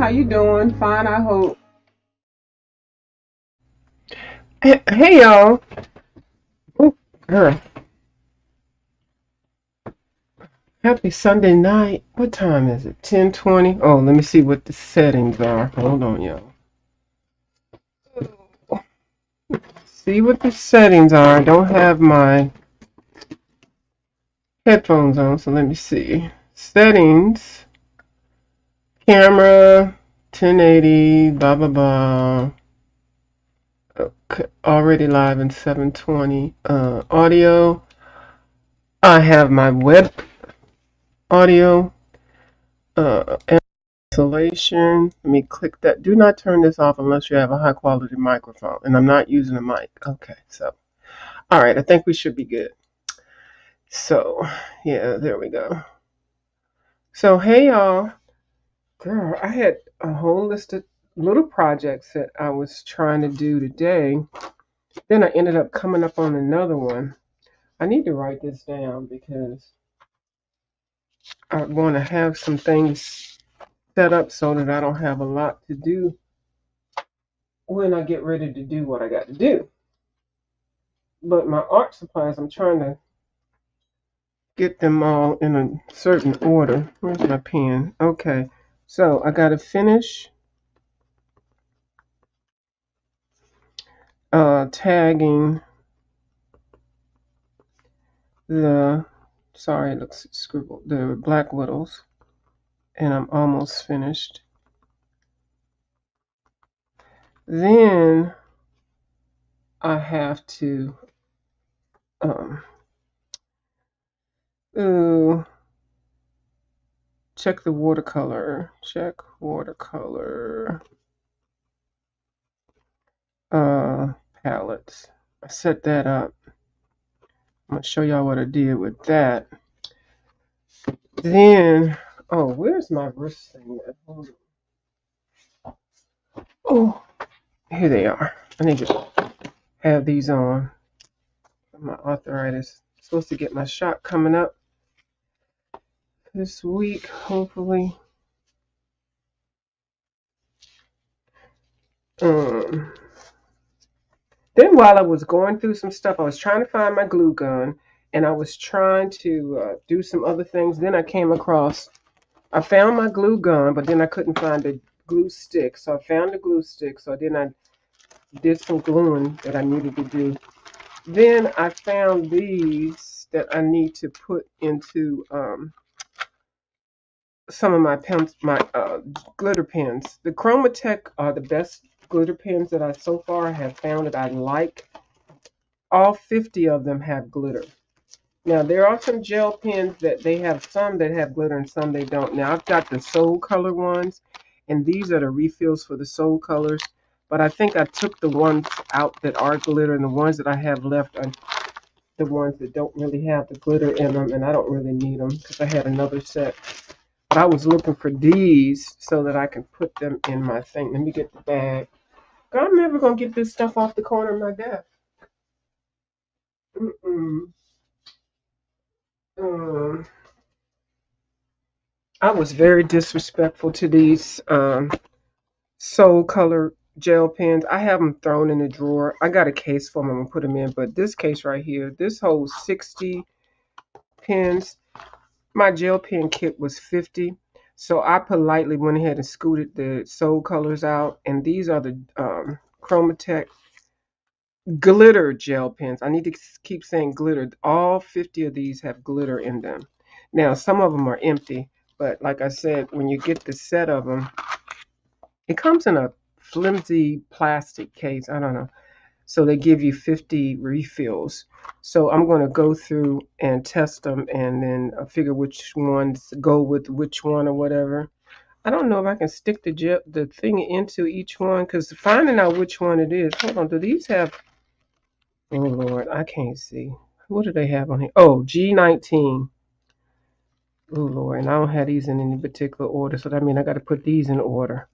How you doing? Fine, I hope. Hey, y'all. Oh, girl. Happy Sunday night. What time is it? 10:20. Oh, let me see what the settings are. Hold on, y'all. See what the settings are. I don't have my headphones on, so let me see. Settings. Camera. 1080. Blah, blah, blah. Okay, already live in 720. Audio. I have my web audio. Isolation. Let me click that. Do not turn this off unless you have a high quality microphone. And I'm not using a mic. Okay, so. All right, I think we should be good. So, yeah, there we go. So, hey, y'all. Girl, I had a whole list of little projects that I was trying to do today. Then I ended up coming up on another one. I need to write this down because I want to have some things set up so that I don't have a lot to do when I get ready to do what I got to do. But my art supplies, I'm trying to get them all in a certain order. Where's my pen? Okay, so I got to finish tagging the, sorry, it looks scribbled, the black widows, and I'm almost finished. Then I have to ooh, check the watercolor. Check watercolor palettes. I set that up. I'm gonna show y'all what I did with that. Then, oh, where's my wrist thing? Oh, here they are. I need to have these on. My arthritis. Supposed to get my shot coming up this week, hopefully. Um, then while I was going through some stuff, I was trying to find my glue gun, and I was trying to do some other things. Then I found my glue gun, but then I couldn't find the glue stick. So I found the glue stick. So then I did some gluing that I needed to do. Then I found these that I need to put into some of my pens, my glitter pens. The Chromatech are the best glitter pens that I so far have found that I like. All 50 of them have glitter. Now there are some gel pens that they have some that have glitter and some they don't. Now I've got the Soul Color ones, and these are the refills for the Soul Colors. But I think I took the ones out that are glitter, and the ones that I have left are the ones that don't really have the glitter in them, and I don't really need them because I had another set. But I was looking for these so that I can put them in my thing. Let me get the bag. I'm never gonna get this stuff off the corner of my desk. Mm-mm. Um, I was very disrespectful to these Soul Color gel pens. I have them thrown in the drawer. I got a case for them. I'm gonna put them in, but this case right here, this holds 60 pens. My gel pen kit was 50, so I politely went ahead and scooted the Soul Colors out, and these are the Chromatech glitter gel pens. I need to keep saying glitter. All 50 of these have glitter in them. Now, some of them are empty, but like I said, when you get the set of them, it comes in a flimsy plastic case. I don't know. So they give you 50 refills. So I'm going to go through and test them and then figure which ones go with which one or whatever. I don't know if I can stick the thing into each one because finding out which one it is. Hold on, do these have? Oh Lord, I can't see. What do they have on here? Oh, G19. Oh Lord, and I don't have these in any particular order, so that means I got to put these in order.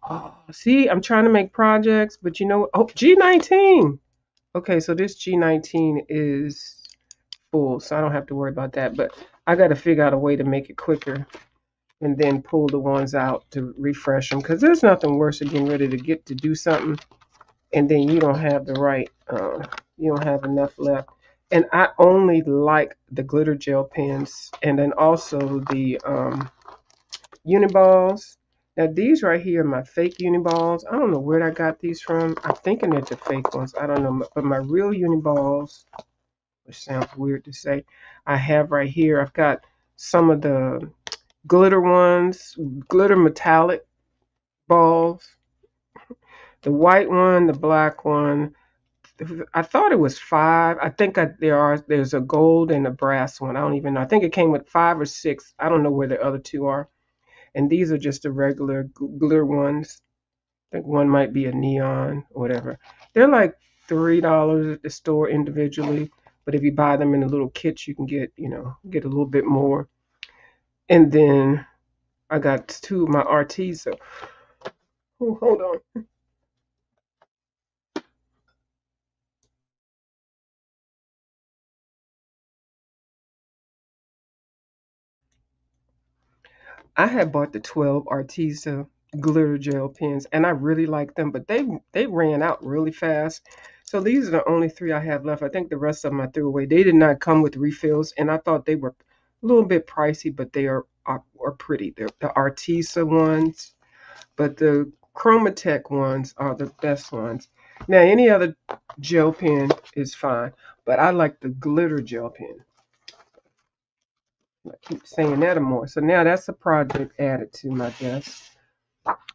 Oh, see, I'm trying to make projects, but you know what? Oh, G19. Okay, so this G19 is full, so I don't have to worry about that. But I got to figure out a way to make it quicker and then pull the ones out to refresh them. Because there's nothing worse than getting ready to get to do something and then you don't have the right, you don't have enough left. And I only like the glitter gel pens and then also the Uniballs. Now these right here are my fake Uniballs. I don't know where I got these from. I'm thinking they're the fake ones. I don't know. But my real Uniballs, which sounds weird to say, I have right here. I've got some of the glitter ones, glitter metallic balls. The white one, the black one. I thought it was five. I think there's a gold and a brass one. I don't even know. I think it came with five or six. I don't know where the other two are. And these are just the regular glitter ones. I think one might be a neon or whatever. They're like $3 at the store individually, but if you buy them in the little kits, you can get a little bit more. And then I got two of my RTs. So hold on. I had bought the 12 Arteza glitter gel pens, and I really like them, but they ran out really fast. So these are the only three I have left. I think the rest of them I threw away. They did not come with refills, and I thought they were a little bit pricey, but they are pretty. They're the Arteza ones, but the Chromatech ones are the best ones. Now, any other gel pen is fine, but I like the glitter gel pen. I keep saying that more. So now that's a project added to my desk.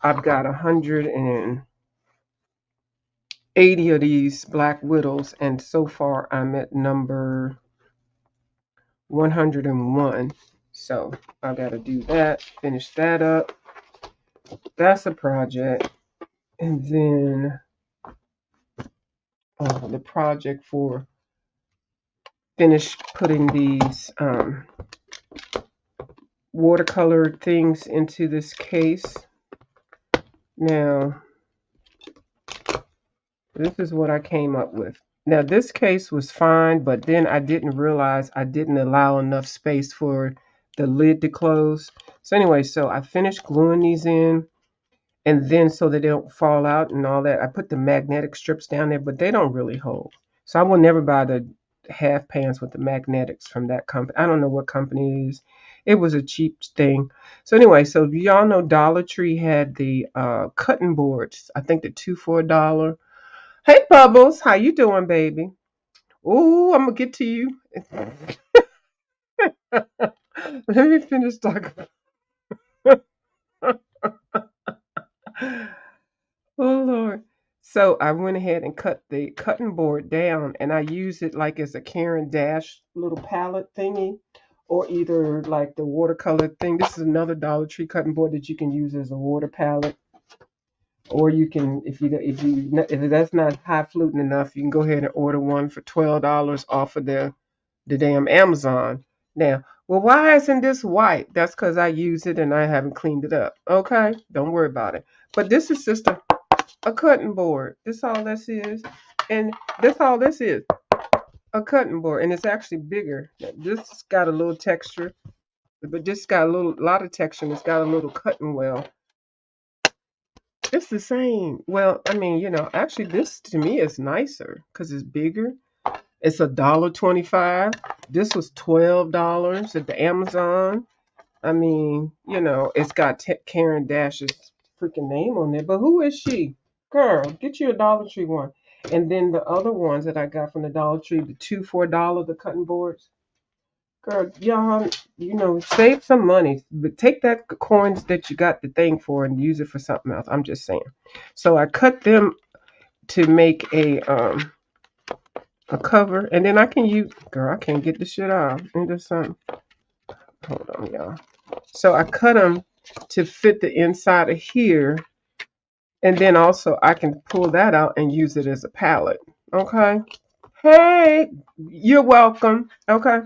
I've got 180 of these Black Widows, and so far I'm at number 101. So I got to do that, finish that up. That's a project. And then the project for finish putting these watercolor things into this case. Now, this is what I came up with. Now, this case was fine, but then I didn't realize I didn't allow enough space for the lid to close. So anyway, so I finished gluing these in, and then so that they don't fall out and all that, I put the magnetic strips down there, but they don't really hold. So I will never buy the half pans with the magnetics from that company. I don't know what company it is. It was a cheap thing. So anyway, so y'all know Dollar Tree had the cutting boards. I think the two for $1. Hey Bubbles, how you doing, baby? Ooh, I'm gonna get to you. Let me finish talking. Oh Lord. So I went ahead and cut the cutting board down and I use it like as a Karen Dash little palette thingy or either like the watercolor thing. This is another Dollar Tree cutting board that you can use as a water palette. Or you can, if that's not highfalutin enough, you can go ahead and order one for $12 off of the damn Amazon. Now, well, why isn't this white? That's because I use it and I haven't cleaned it up. Okay, don't worry about it. But this is just a cutting board. This all this is, and this all this is a cutting board, and it's actually bigger. This got a little texture, but this got a lot of texture, and it's got a little cutting well. It's the same. Well, I mean, actually, this to me is nicer because it's bigger. It's $1.25. This was $12 at the Amazon. I mean, it's got Karen Dash's freaking name on there. But who is she? Girl, get you a Dollar Tree one. And then the other ones that I got from the Dollar Tree, the two for $1, the cutting boards. Girl, y'all, save some money. But take that coins that you got the thing for and use it for something else. I'm just saying. So I cut them to make a cover, and then I can use. Girl, I can't get the shit off. Into something. Hold on, y'all. So I cut them to fit the inside of here, and then also I can pull that out and use it as a palette. Okay. Hey, you're welcome. Okay.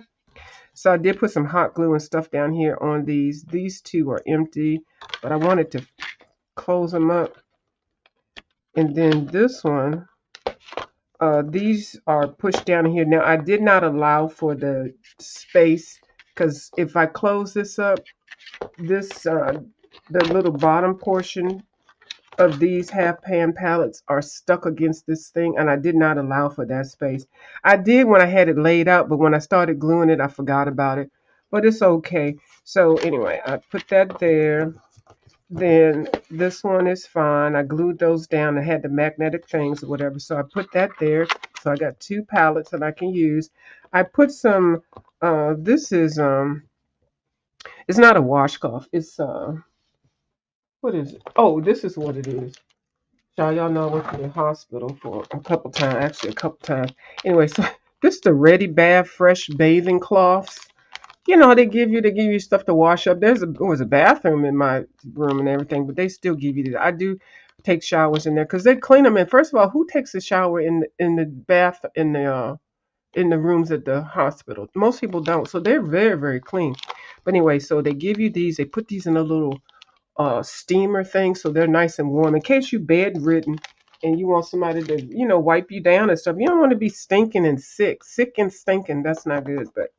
So I did put some hot glue and stuff down here on these. These two are empty, but I wanted to close them up. And then this one, these are pushed down here. Now I did not allow for the space because if I close this up, this the little bottom portion of these half pan palettes are stuck against this thing, and I did not allow for that space. I did when I had it laid out, but when I started gluing it, I forgot about it. But it's okay. So anyway, I put that there. Then this one is fine. I glued those down. I had the magnetic things or whatever, so I put that there. So I got two palettes that I can use. I put some. This is it's not a washcloth. It's what is it? Oh, this is what it is. Y'all know I went to the hospital for a couple times, actually a couple times. Anyway, so this is the Ready Bath Fresh Bathing Cloths. You know, they give you stuff to wash up. There was a bathroom in my room and everything, but they still give you this. I do take showers in there because they clean them. And first of all, who takes a shower in the bath in the rooms at the hospital? Most people don't, so they're very very clean. But anyway, so they give you these. They put these in a little steamer thing, so they're nice and warm in case you're bedridden and you want somebody to wipe you down and stuff. You don't want to be stinking and sick and stinking. That's not good. But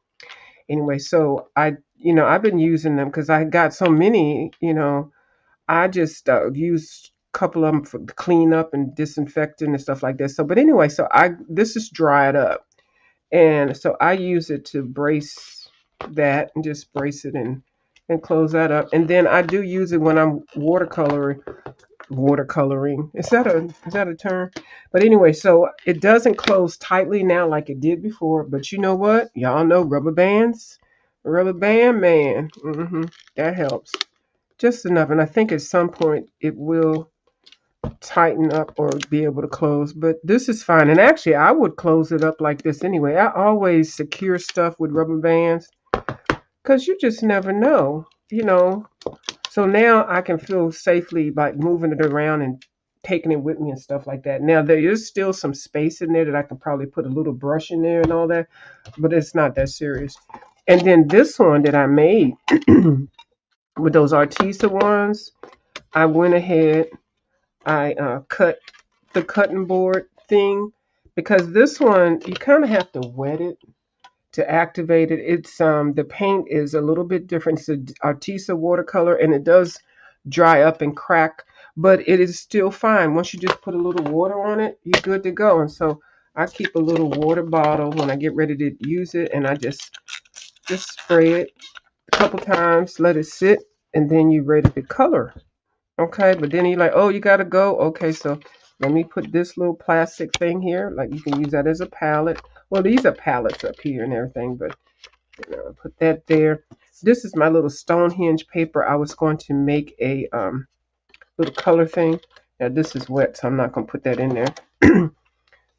anyway, so I've been using them because I got so many. I just use a couple of them for cleanup and disinfecting and stuff like that. So but anyway, so I this is dried up, and so I use it to brace that and just brace it and close that up. And then I do use it when I'm watercoloring. Is that a term? But anyway, so it doesn't close tightly now like it did before. But you know what? Y'all know rubber bands, rubber band man. That helps just enough. And I think at some point it will tighten up or be able to close. But this is fine. And actually, I would close it up like this anyway. I always secure stuff with rubber bands because you just never know. So now I can feel safely like moving it around and taking it with me and stuff like that. Now there is still some space in there that I can probably put a little brush in there and all that, but it's not that serious. And then this one that I made with those Artisa ones, I went ahead, I cut the cutting board thing because this one you kind of have to wet it to activate it. It's the paint is a little bit different. It's an Artisa watercolor and it does dry up and crack, but it is still fine. Once you just put a little water on it, you're good to go. And so I keep a little water bottle when I get ready to use it, and I just spray it a couple times, let it sit, and then you're ready to color. Okay, but then you're like, oh, you gotta go. Okay, so let me put this little plastic thing here. Like you can use that as a palette. Well, these are palettes up here and everything, but put that there. This is my little Stonehenge paper. I was going to make a little color thing. Now this is wet, so I'm not going to put that in there.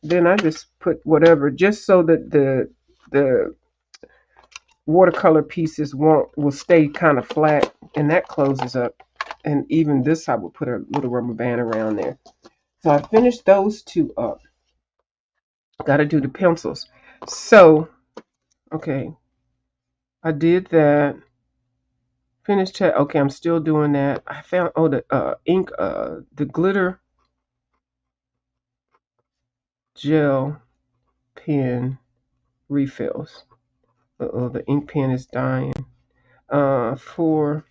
Then I just put whatever, just so that the watercolor pieces will stay kind of flat, and that closes up. And even this, I would put a little rubber band around there. So I finished those two up. Got to do the pencils. So, okay, I did that. Finished that. Okay, I'm still doing that. I found the ink, the glitter gel pen refills. Uh-oh, the ink pen is dying. For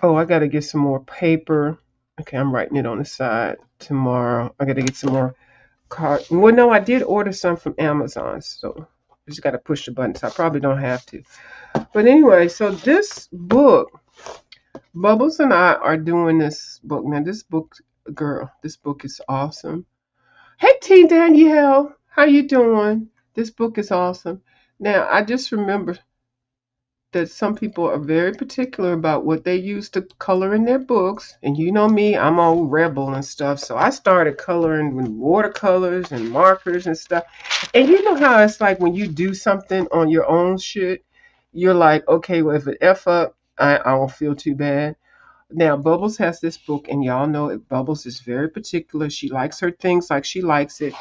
I got to get some more paper. Okay, I'm writing it on the side tomorrow. I got to get some more card. Well, no, I did order some from Amazon, so I just got to push the button. So I probably don't have to. But anyway, so this book, Bubbles and I are doing this book. Now, this book is awesome. Hey, T. Danielle, how you doing? This book is awesome. Now, I just remember that some people are very particular about what they use to color in their books. And you know me, I'm all rebel and stuff. So I started coloring with watercolors and markers and stuff. And you know how it's like when you do something on your own shit, you're like, okay, well, if it F up, I won't feel too bad. Now, Bubbles has this book, and y'all know it. Bubbles is very particular. She likes her things like she likes it.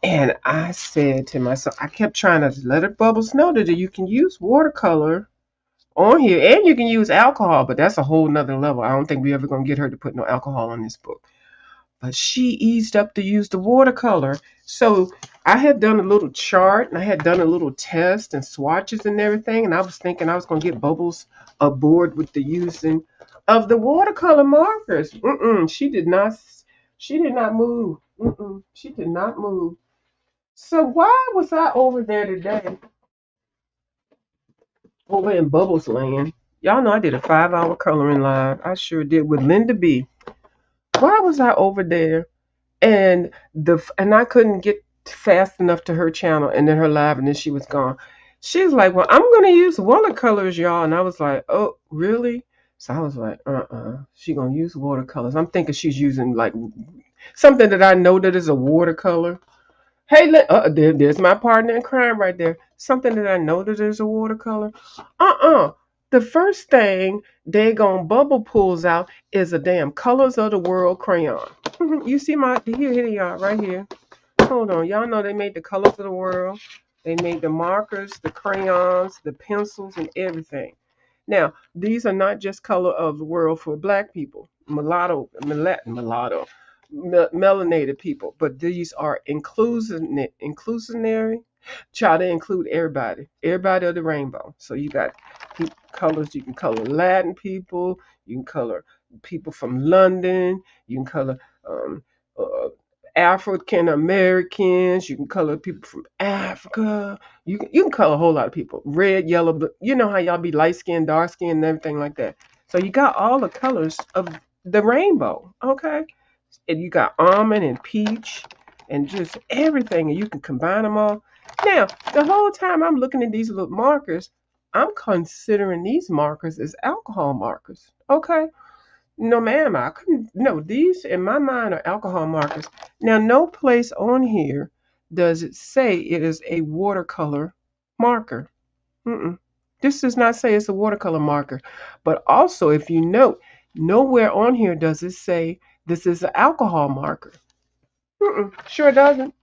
And I said to myself, I kept trying to let her Bubbles know that you can use watercolor on here and you can use alcohol, but that's a whole nother level. I don't think we ever gonna get her to put no alcohol on this book. but she eased up to use the watercolor. So I had done a little chart and I had done a little test and swatches and everything, and I was thinking I was gonna get Bubbles aboard with the using of the watercolor markers. She did not. She did not move. She did not move. So why was I over there today? Over in Bubbles Land. Y'all know I did a 5 hour coloring live. I sure did with Linda B. Why was I over there? And I couldn't get fast enough to her channel and then her live and then she was gone. She was like, "Well, I'm gonna use watercolors, y'all," and I was like, "Oh, really?" So I was like, she gonna use watercolors. I'm thinking she's using like something that I know that is a watercolor. Hey, there's my partner in crime right there. Something that I know that is a watercolor. Uh-uh. The first thing they gonna bubble pulls out is a damn Colors of the World crayon. You see here they are right here. Hold on, y'all know they made the Colors of the World. They made the markers, the crayons, the pencils, and everything. Now, these are not just color of the world for black people, melanated people, but these are inclusionary. Child, they include everybody of the rainbow. So you got colors. You can color Latin people. You can color people from London. You can color um, uh, African Americans. You can color people from Africa. You can color a whole lot of people. Red, yellow, blue. You know how y'all be light skinned, dark skinned, and everything like that. So you got all the colors of the rainbow. Okay, and you got almond and peach and just everything, and you can combine them all. Now, the whole time I'm looking at these little markers, I'm considering these markers as alcohol markers. Okay, no, ma'am, I couldn't. No, these in my mind are alcohol markers. Now, no place on here does it say it is a watercolor marker. Mm-mm. This does not say it's a watercolor marker. But also, if you note, nowhere on here does it say this is an alcohol marker. Sure doesn't.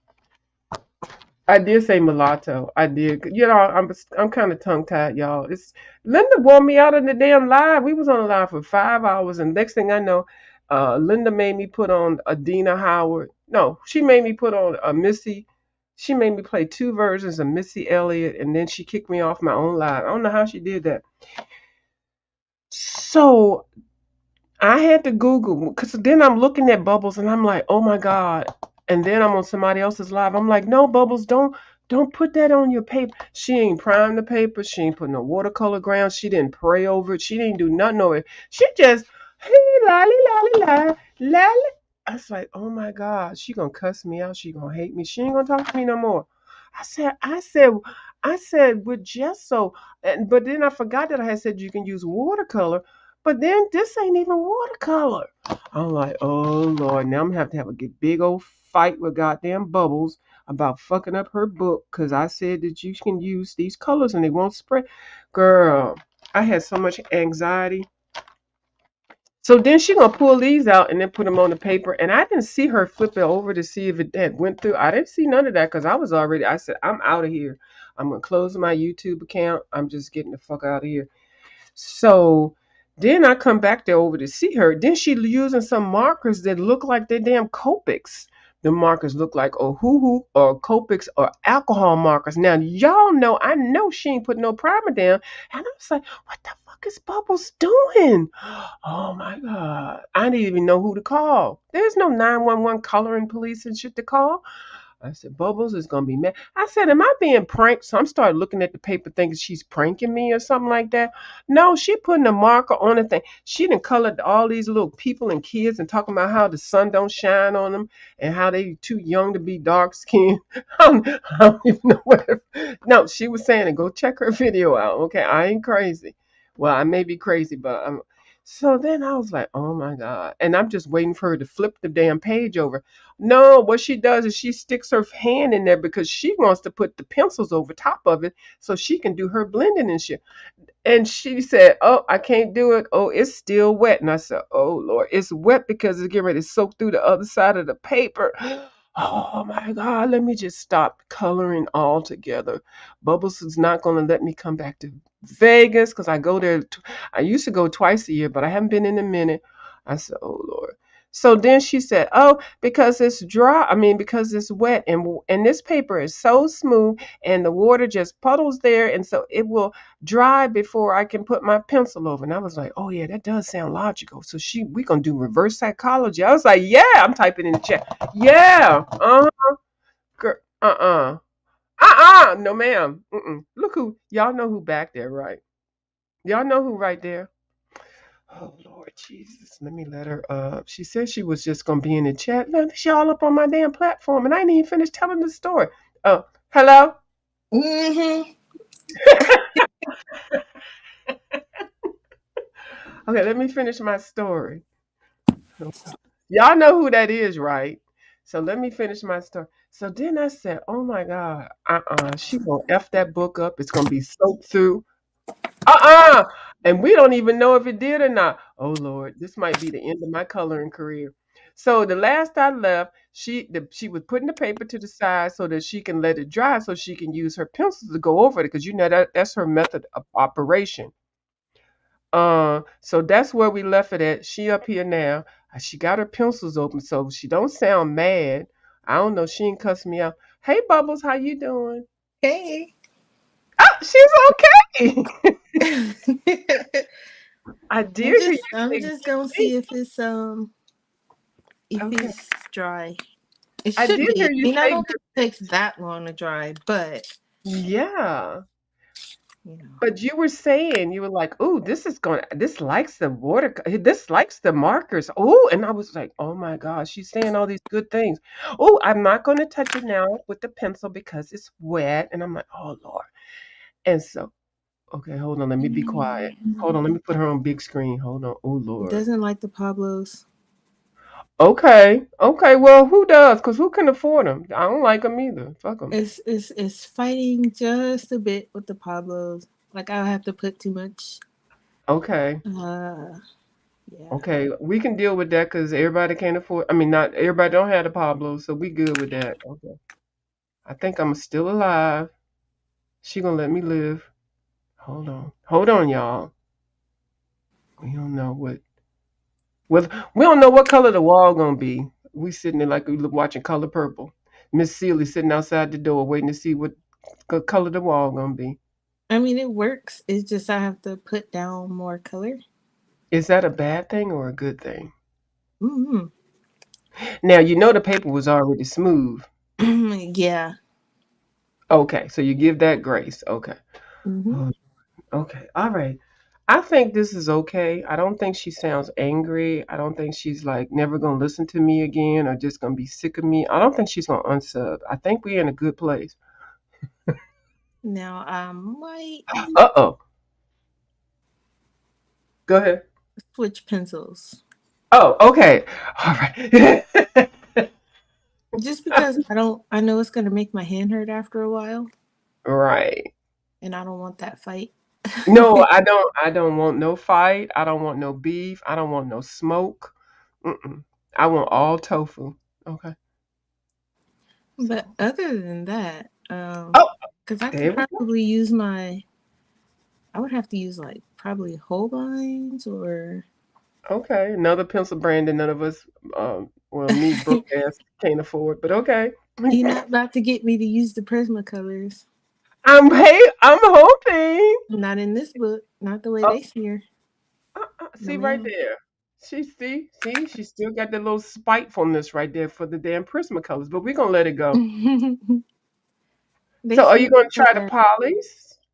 I did say mulatto. I did. You know, I'm kind of tongue tied, y'all. It's Linda wore me out in the damn live. We was on the live for 5 hours, and next thing I know, Linda made me put on a Dina Howard. No, she made me put on a Missy. She made me play two versions of Missy Elliott, and then she kicked me off my own live. I don't know how she did that. So I had to Google because then I'm looking at Bubbles and I'm like, oh my God. And then I'm on somebody else's live. I'm like, no, Bubbles, don't put that on your paper. She ain't primed the paper. She ain't put no watercolor ground. She didn't pray over it. She didn't do nothing over it. She just hey lolly lolly la lolly. I was like, oh my God, she gonna cuss me out. She gonna hate me. She ain't gonna talk to me no more. I said with gesso, but then I forgot that I had said you can use watercolor. But then this ain't even watercolor. I'm like, oh Lord, now I'm gonna have a big old fight with goddamn Bubbles about fucking up her book because I said that you can use these colors and they won't spread. Girl, I had so much anxiety. So then she gonna pull these out and then put them on the paper, and I didn't see her flip it over to see if it had went through. I didn't see none of that because I said I'm out of here. I'm gonna close my YouTube account. I'm just getting the fuck out of here. So then I come back there over to see her. Then she using some markers that look like they damn Copics. The markers look like Ohuhu or Copics or alcohol markers. Now y'all know I know she ain't put no primer down. And I was like, what the fuck is Bubbles doing? Oh my God. I didn't even know who to call. There's no 911 coloring police and shit to call. I said, Bubbles is gonna be mad. I said, am I being pranked? So I'm started looking at the paper thinking she's pranking me or something like that. No, she putting a marker on the thing. She done colored all these little people and kids and talking about how the sun don't shine on them and how they too young to be dark skinned. I don't even know what. No, she was saying it. Go check her video out. Okay, I ain't crazy. Well, I may be crazy, but I'm. So then I was like, oh my God. And I'm just waiting for her to flip the damn page over. No, what she does is she sticks her hand in there because she wants to put the pencils over top of it so she can do her blending and shit. And she said, oh, I can't do it. Oh, it's still wet. And I said, oh, Lord, it's wet because it's getting ready to soak through the other side of the paper. Oh, my God, let me just stop coloring altogether. Bubbles is not going to let me come back to Vegas because I go there. I used to go twice a year, but I haven't been in a minute. I said, oh, Lord. So then she said, "Oh, because it's dry. I mean, because it's wet, and this paper is so smooth, and the water just puddles there, and so it will dry before I can put my pencil over." And I was like, "Oh yeah, that does sound logical." So we gonna do reverse psychology. I was like, "Yeah," I'm typing in the chat. Yeah, no, ma'am. Look who y'all know who back there, right? Y'all know who right there. Oh Lord Jesus, let me let her up. She said she was just gonna be in the chat. Now she all up on my damn platform, and I didn't even finish telling the story. Oh, hello. Hmm. Okay, let me finish my story. Y'all know who that is, right? So let me finish my story. So then I said, "Oh my God, she gonna f that book up. It's gonna be soaked through. Uh-uh. And we don't even know if it did or not. Oh Lord, this might be the end of my coloring career." So the last I left, she was putting the paper to the side so that she can let it dry so she can use her pencils to go over it because you know that's her method of operation. So that's where we left it at. She up here now. She got her pencils open so she don't sound mad. I don't know. She ain't cuss me out. Hey Bubbles, how you doing? Hey. Oh, she's okay. I'm I did hear you I'm say just gonna "Hey." see if Okay. it's dry. It I should did be. hear I you mean, I say don't think good. it takes that long to dry, but Yeah. you know. But you were saying, you were like, "Ooh, this likes the water, this likes the markers." Ooh, and I was like, "Oh my gosh, she's saying all these good things." "Oh, I'm not going to touch it now with the pencil because it's wet." And I'm like, "Oh Lord." And so, okay, hold on, let me be quiet. Hold on, let me put her on big screen. Hold on. Oh Lord. Doesn't like the Pablos. Okay. Okay, well, who does? Cuz who can afford them? I don't like them either. Fuck them. It's fighting just a bit with the Pablos. Like I'll have to put too much. Okay. Uh, yeah. Okay, we can deal with that because everybody can't afford. I mean, not everybody don't have the Pablo, so we good with that. Okay, I think I'm still alive. She gonna let me live. Hold on, y'all. We don't know what. Well, we don't know what color the wall gonna be. We sitting there like we look watching Color Purple. Miss Sealy sitting outside the door waiting to see what color the wall gonna be. I mean, it works. It's just I have to put down more color. Is that a bad thing or a good thing? Mm-hmm. Now you know the paper was already smooth. Yeah. Okay, so you give that grace. Okay. Mm-hmm. Okay. All right. I think this is okay. I don't think she sounds angry. I don't think she's like never gonna listen to me again or just gonna be sick of me. I don't think she's gonna unsub. I think we're in a good place. Now I might Uh oh. Go ahead. switch pencils. Oh, okay. All right. Just because I know it's gonna make my hand hurt after a while, Right. and I don't want that fight. No, I don't. I don't want no fight. I don't want no beef. I don't want no smoke. Mm-mm. I want all tofu. Okay. But So. other than that, Oh, because I could there we go. probably I would have to use like probably Holbein's or Okay, another pencil brand that none of us, well, me broke ass can't afford, but okay. you're not about to get me to use the Prismacolors. I'm hoping. Not in this book. Not the way Oh, they smear. No, see right ma'am. there. She still got that little spitefulness right there for the damn Prismacolors, but we're gonna let it go. They So, are you seem gonna try to bad. polish,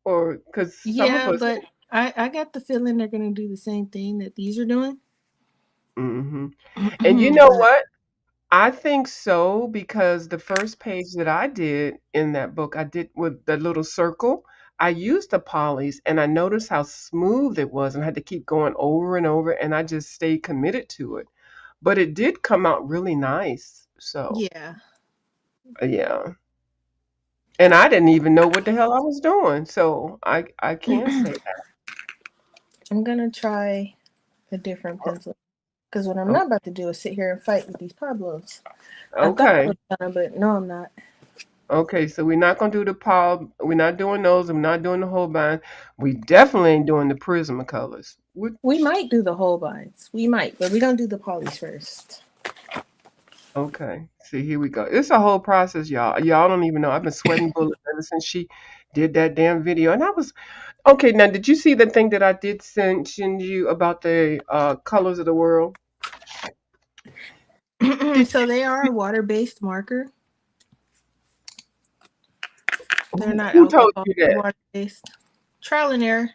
or because some of Yeah, us? but I got the feeling they're gonna do the same thing that these are doing. Hmm. And you know But what? I think so because the first page that I did in that book, I did with the little circle. I used the polys and I noticed how smooth it was and I had to keep going over and over and I just stayed committed to it. But it did come out really nice. So, yeah, yeah. And I didn't even know what the hell I was doing. So, I can't say I'm that. gonna try a different pencil because what I'm Oh, not about to do is sit here and fight with these Pablos. I thought I okay. was gonna, but no, I'm not. Okay, so we're not gonna do the pol. We're not doing those. I'm not doing the Holbein. We definitely ain't doing the Prismacolors. What? We might do the whole binds. We might, but we're gonna do the polys first. Okay. See, here we go. It's a whole process, y'all. Y'all don't even know. I've been sweating bullets ever since she did that damn video, and I was okay. Now, did you see the thing that I did send you about the colors of the world? Did So they are a water-based marker. They're not who told alcohol. you They're that? water-based. Trial and error.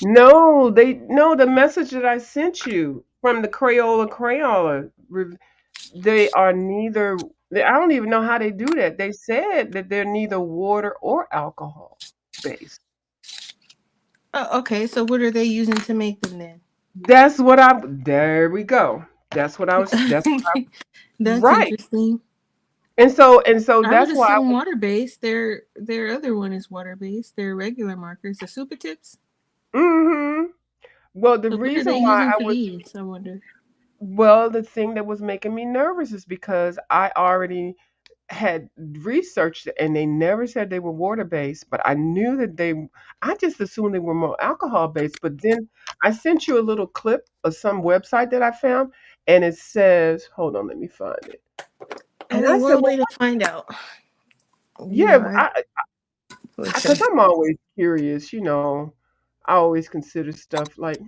No, they no. The message that I sent you from the Crayola. They are neither. I don't even know how they do that. They said that they're neither water or alcohol based. Oh, okay. So what are they using to make them then? That's what I. There we go. That's what I was. That's Right. interesting. And so I would that's why I assume was. water-based. Their other one is water-based. They're regular markers, the super tips. Hmm. Well, the So what are reason they why using I for was. these? I wonder. Well, the thing that was making me nervous is because I already had researched it and they never said they were water based, but I knew that I just assumed they were more alcohol based. But then I sent you a little clip of some website that I found and it says, hold on, let me find it. And Only I said, one well, way to find out. You yeah, know, I listen. because I'm always curious, I always consider stuff like,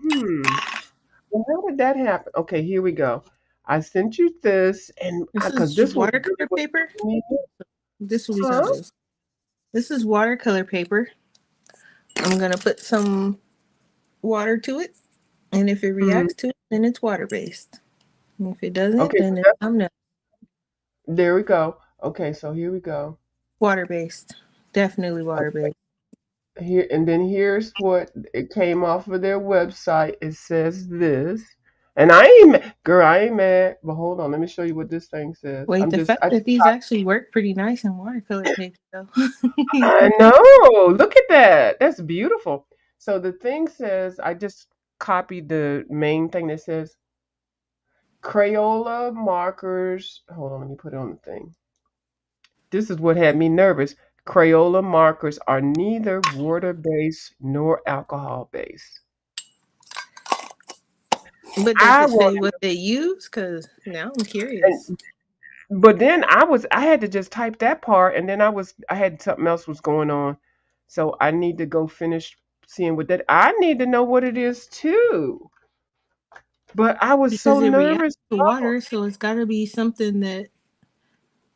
well, how did that happen? Okay, here we go. I sent you this, and This because is this was really watercolor what paper. me, This will be huh? something. This is watercolor paper. I'm gonna put some water to it, and if it Mm, reacts to it, then it's water based. And if it doesn't, okay, then so it's something else. there we go. Okay, so here we go. Water based. Definitely water Okay, based. here and then here's what it came off of their website. It says this, and girl, I ain't mad. But hold on, let me show you what this thing says. Wait, the fact I that just these actually work pretty nice in watercolor paper, though. I know. Look at that. That's beautiful. So the thing says, I just copied the main thing that says Crayola markers. Hold on, let me put it on the thing. This is what had me nervous. Crayola markers are neither water based nor alcohol based. But does I it say wanted, what they use? Because now I'm curious. and but then I had to just type that part, and then I had something else was going on, so I need to go finish seeing what that. I need to know what it is too. But I was so Because it reacts nervous. to Oh, water, so it's got to be something that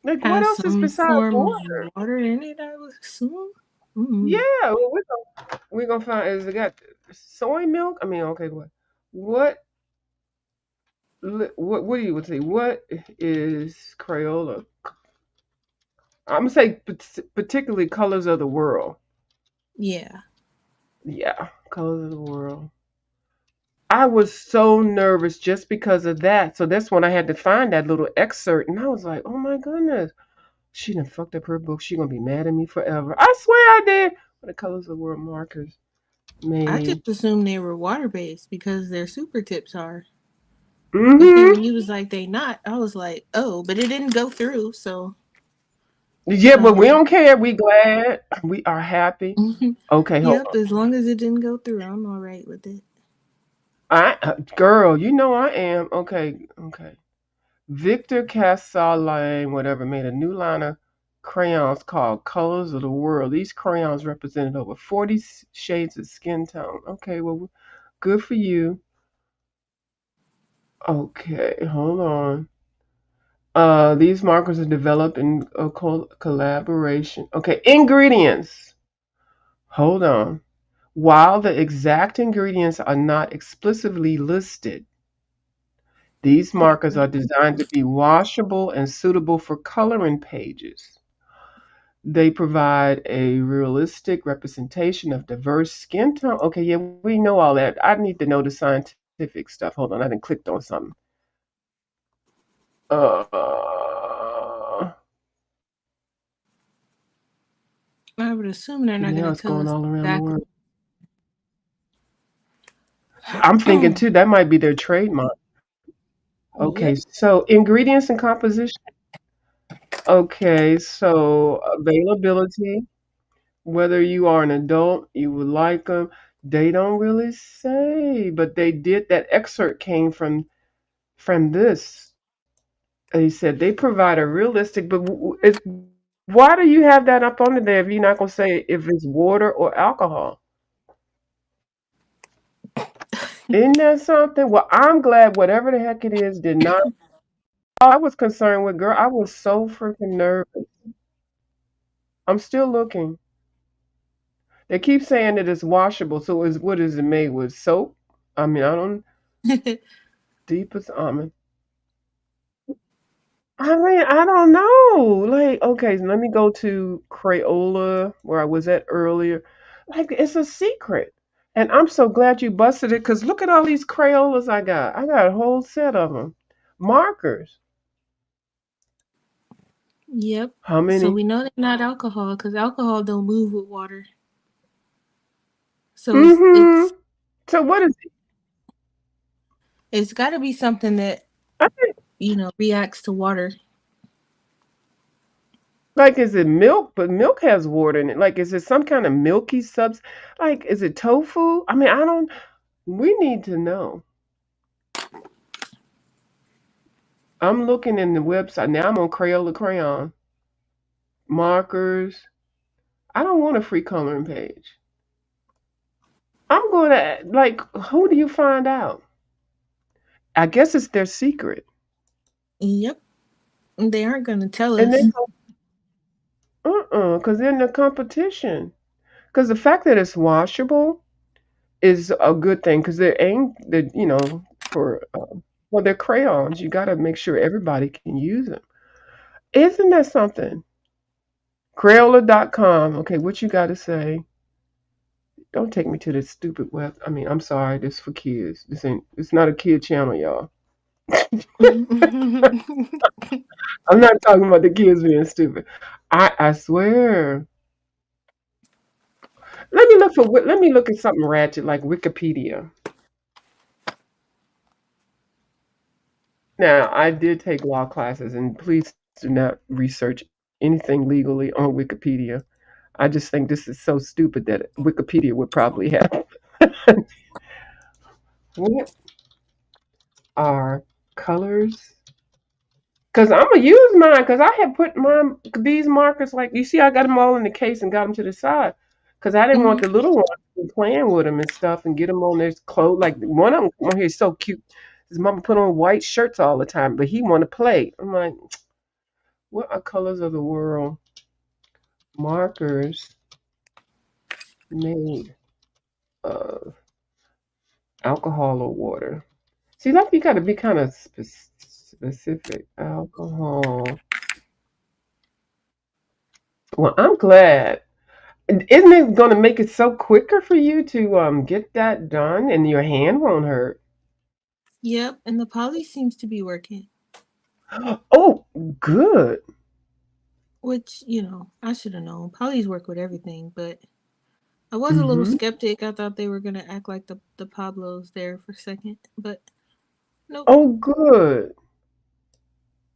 like what has else is some besides form of water? water in it, I would assume. Yeah, Mm. well, we're gonna find is it got soy milk? I mean, okay, what what do you would say? What is Crayola? I'm gonna say particularly colors of the world. Yeah. Yeah, colors of the world. I was so nervous just because of that. So that's when I had to find that little excerpt, and I was like, "Oh my goodness, she done fucked up her book. She gonna be mad at me forever." I swear I did. What the colors of the world markers I just made? assumed they were water based because their super tips are. But then Mm-hmm. when you was like they not, I was like, oh, but it didn't go through, so Yeah, but we um don't care. We glad. We are happy. Okay, hold yep, on. as long as it didn't go through, I'm all right with it. Girl, you know I am. Okay, okay. Victor Cassalegn, whatever, made a new line of crayons called Colors of the World. These crayons represented over 40 shades of skin tone. Okay, well, good for you. Okay, hold on. These markers are developed in a collaboration. Okay, ingredients. Hold on. While the exact ingredients are not explicitly listed, these markers are designed to be washable and suitable for coloring pages. They provide a realistic representation of diverse skin tone. Okay, yeah, we know all that. I need to know the scientific stuff. Hold on, I didn't clicked on something. Uh, I would assume they're not now gonna it's tell going us all around the exactly. world. I'm thinking too that might be their trademark. Okay, Yep. so ingredients and composition. Okay, so availability, whether you are an adult, you would like them. They don't really say, but they did. That excerpt came from this. They said they provide a realistic, but why do you have that up under there if you're not gonna say if it's water or alcohol? Isn't that something? Well, I'm glad whatever the heck it is did not. I was concerned with, girl. I was so freaking nervous. I'm still looking. They keep saying that it's washable. So is what is it made with? Soap? I mean, I don't. Deepest almond. I mean, I don't know. Like, okay, let me go to Crayola where I was at earlier. Like, it's a secret. And I'm so glad you busted it because look at all these Crayolas I got. I got a whole set of them. Markers. Yep. How So many? we know they're not alcohol because alcohol don't move with water. So Mm-hmm. So what is it? it's got to be something that I think, reacts to water. like, is it milk? But milk has water in it. Like, is it some kind of milky subs? Like, is it tofu? I mean, I don't. We need to know. I'm looking in the website now. I'm on Crayola crayon markers. I don't want a free coloring page. I'm going to like. Who do you find out? I guess it's their secret, Yep. They aren't going to tell and us. then because they're in the competition. Because the fact that it's washable is a good thing. Because they're aimed, the for well, they're crayons. You got to make sure everybody can use them. Isn't that something? Crayola.com. Okay, what you got to say? Don't take me to this stupid web. I mean, I'm sorry. This for kids. This ain't. It's not a kid channel, y'all. I'm not talking about the kids being stupid. I swear. Let me look at something ratchet like Wikipedia. Now, I did take law classes, and please do not research anything legally on Wikipedia. I just think this is so stupid that Wikipedia would probably have. What are colors? Cause I'm gonna use mine. Cause I had put these markers like you see. I got them all in the case and got them to the side. Cause I didn't want Mhm. the little ones to be playing with them and stuff and get them on their clothes. Like one of them on here is so cute. His mama put on white shirts all the time, but he want to play. I'm like, what are colors of the world? Markers made of alcohol or water. See, like you got to be kind of specific. Alcohol. Well, I'm glad. Isn't it going to make it so quicker for you to get that done and your hand won't hurt? Yep. And the poly seems to be working, Oh, good. which, I should have known. Polys work with everything, but I was a little Hmm. skeptic. I thought they were going to act like the Pablos there for a second, but nope. Oh, good.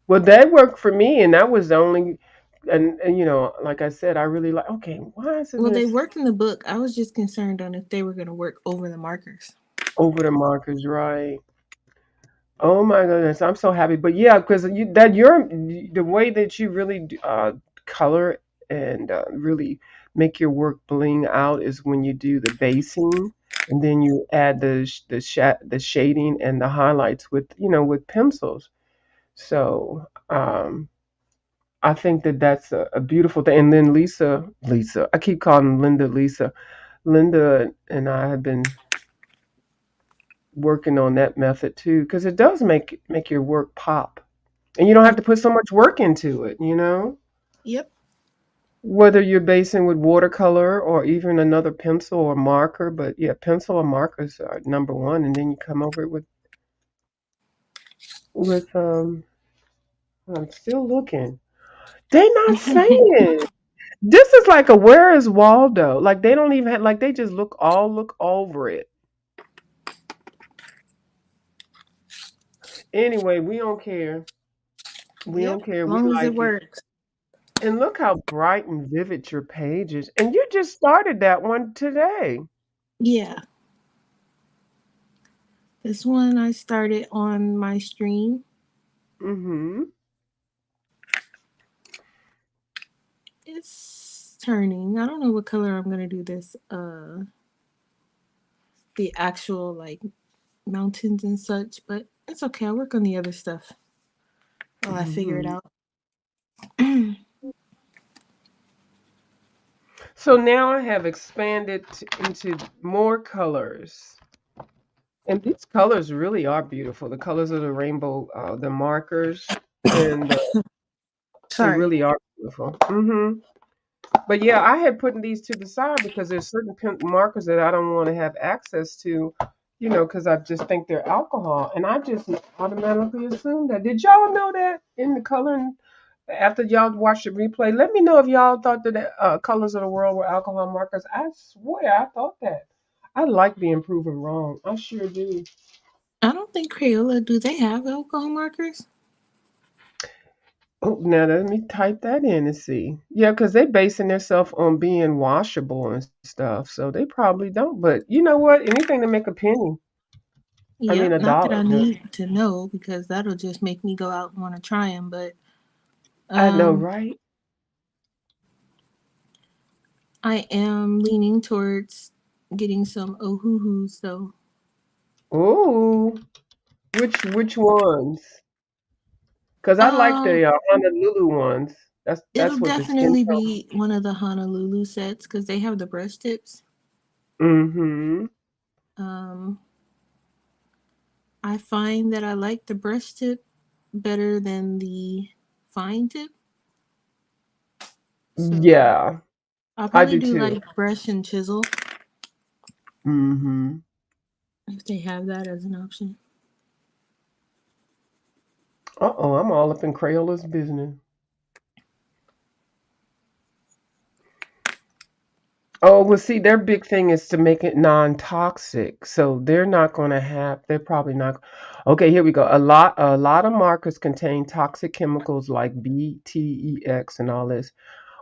Well, that worked for me, and that was the only. And like I said, I really like. Okay, why isn't Well, they this worked in the book. I was just concerned on if they were going to work over the markers. over the markers right? Oh my goodness, I'm so happy. But yeah, because you're the way that you really color and really make your work bling out is when you do the basing and then you add the shading and the highlights with with pencils. So I think that that's a beautiful thing. And then Lisa, I keep calling Linda Lisa. Linda and I have been working on that method too because it does make your work pop. And you don't have to put so much work into it. Yep. Whether you're basing with watercolor or even another pencil or marker, but yeah, pencil or markers are number one, and then you come over it with I'm still looking. They not saying. This is like a Where is Waldo? Like they don't even have, like they just look over it. Anyway, we don't care. We Yep. don't care. As We long as it like it. works. And look how bright and vivid your page is. And you just started that one today. Yeah, this one I started on my stream. Mm-hmm. It's turning. I don't know what color I'm gonna do this. The actual like mountains and such, but it's okay. I'll work on the other stuff while I figure it Mm-hmm. out. So now I have expanded into more colors. And these colors really are beautiful. The colors of the rainbow, the markers, and they Sorry. really are beautiful. But yeah, I had putting these to the side because there's certain markers that I don't want to have access to, because I just think they're alcohol, and I just automatically assume that. Did y'all know that in the coloring? After y'all watched the replay, let me know if y'all thought that the colors of the world were alcohol markers. I swear I thought that. I like being proven wrong. I sure do. I don't think Crayola do they have alcohol markers? Oh, now let me type that in and see. Yeah, because they basing themselves on being washable and stuff, so they probably don't. But you know what? Anything to make a penny. I mean, Yep. a Not that I dollar. Yeah. need to know because that'll just make me go out and want to try them. But I know, um, right? I am leaning towards getting some ohuhus though. Oh, which ones? Because I like Um, the Honolulu ones. it'll That's what the skin definitely tone. be one of the Honolulu sets because they have the brush tips. Mm-hmm. Um, I find that I like the brush tip better than the fine tip. So Yeah, I'll I probably do do too. like brush and chisel Mm-hmm. if they have that as an option. Uh-oh, I'm all up in Crayola's business. Oh, well, see, their big thing is to make it non-toxic. So they're not going to have, they're probably not. Okay, here we go. A lot of markers contain toxic chemicals like BTEX and all this,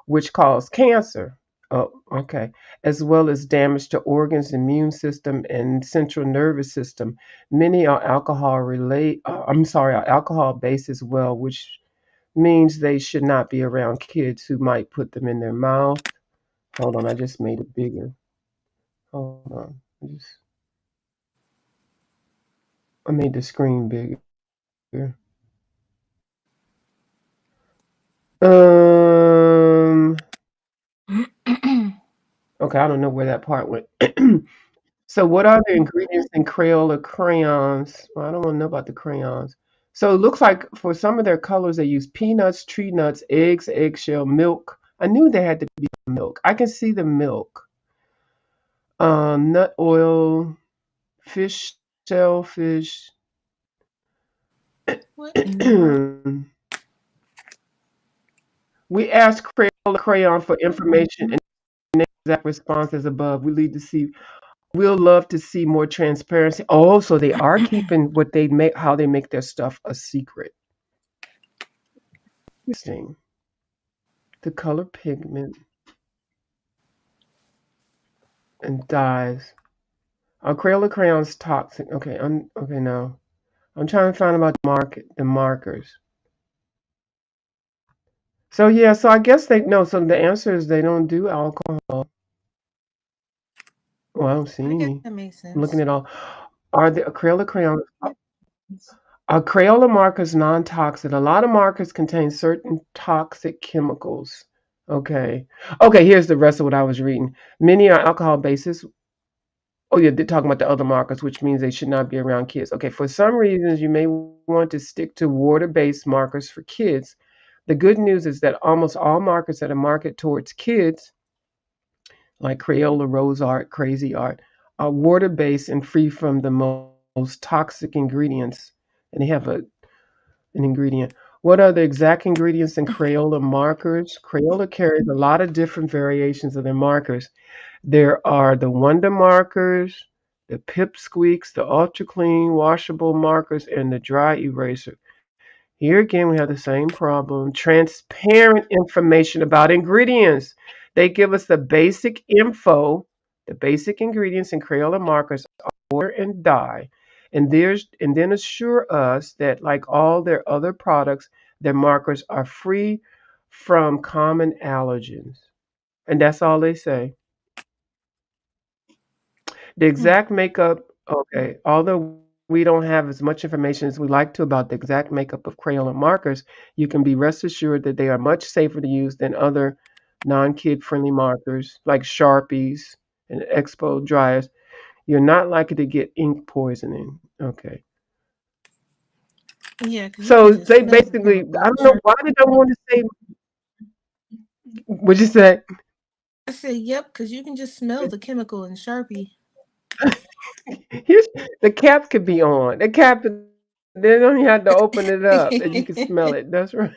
which cause cancer. Oh, okay. As well as damage to organs, immune system, and central nervous system. Many are are alcohol based as well, which means they should not be around kids who might put them in their mouth. Hold on, I just made it bigger. Hold on. I made the screen bigger. Um. Okay, I don't know where that part went. So, what are the ingredients in Crayola crayons? Well, I don't want to know about the crayons. So, it looks like for some of their colors, they use peanuts, tree nuts, eggs, eggshell, milk. I knew there had to be milk. I can see the milk. Nut oil, fish, shellfish. What in the world? We asked Crayola Crayon for information and exact responses above. We'll love to see more transparency. Oh, so they are keeping what they make, how they make their stuff a secret. Interesting. The color pigment and dyes. Are Crayola crayons toxic? Okay, okay now. I'm trying to find about the markers. So yeah, so I guess they no. So the answer is they don't do alcohol. Well, I don't see I guess any. that makes I'm looking sense. at all. Are the Crayola crayons? Are Crayola markers non-toxic? A lot of markers contain certain toxic chemicals. Okay. Okay, here's the rest of what I was reading. Many are alcohol bases. Oh, yeah, they're talking about the other markers, which means they should not be around kids. Okay, for some reasons, you may want to stick to water-based markers for kids. The good news is that almost all markers that are marketed towards kids, like Crayola, Rose Art, Crazy Art, are water-based and free from the most toxic ingredients. And they have an ingredient. What are the exact ingredients in Crayola markers? Crayola carries a lot of different variations of their markers. There are the Wonder markers, the Pip Squeaks, the Ultra Clean washable markers, and the dry eraser. Here again, we have the same problem. Transparent information about ingredients. They give us the basic info, the basic ingredients and Crayola markers, water and dye. And then assure us that like all their other products, their markers are free from common allergens. And that's all they say. The Hmm. exact makeup, okay, although we don't have as much information as we like to about the exact makeup of Crayola markers, you can be rest assured that they are much safer to use than other non-kid friendly markers like Sharpies and Expo dryers. You're not likely to get ink poisoning. Okay. Yeah, because you can So just they smell the basically, chemical I in don't know Sharpie. why they don't want to say, what'd you say? I said, yep, because you can just smell the chemical in Sharpie. Here's, the cap could be on. The cap, they don't even have to open it up and you can smell it. That's right.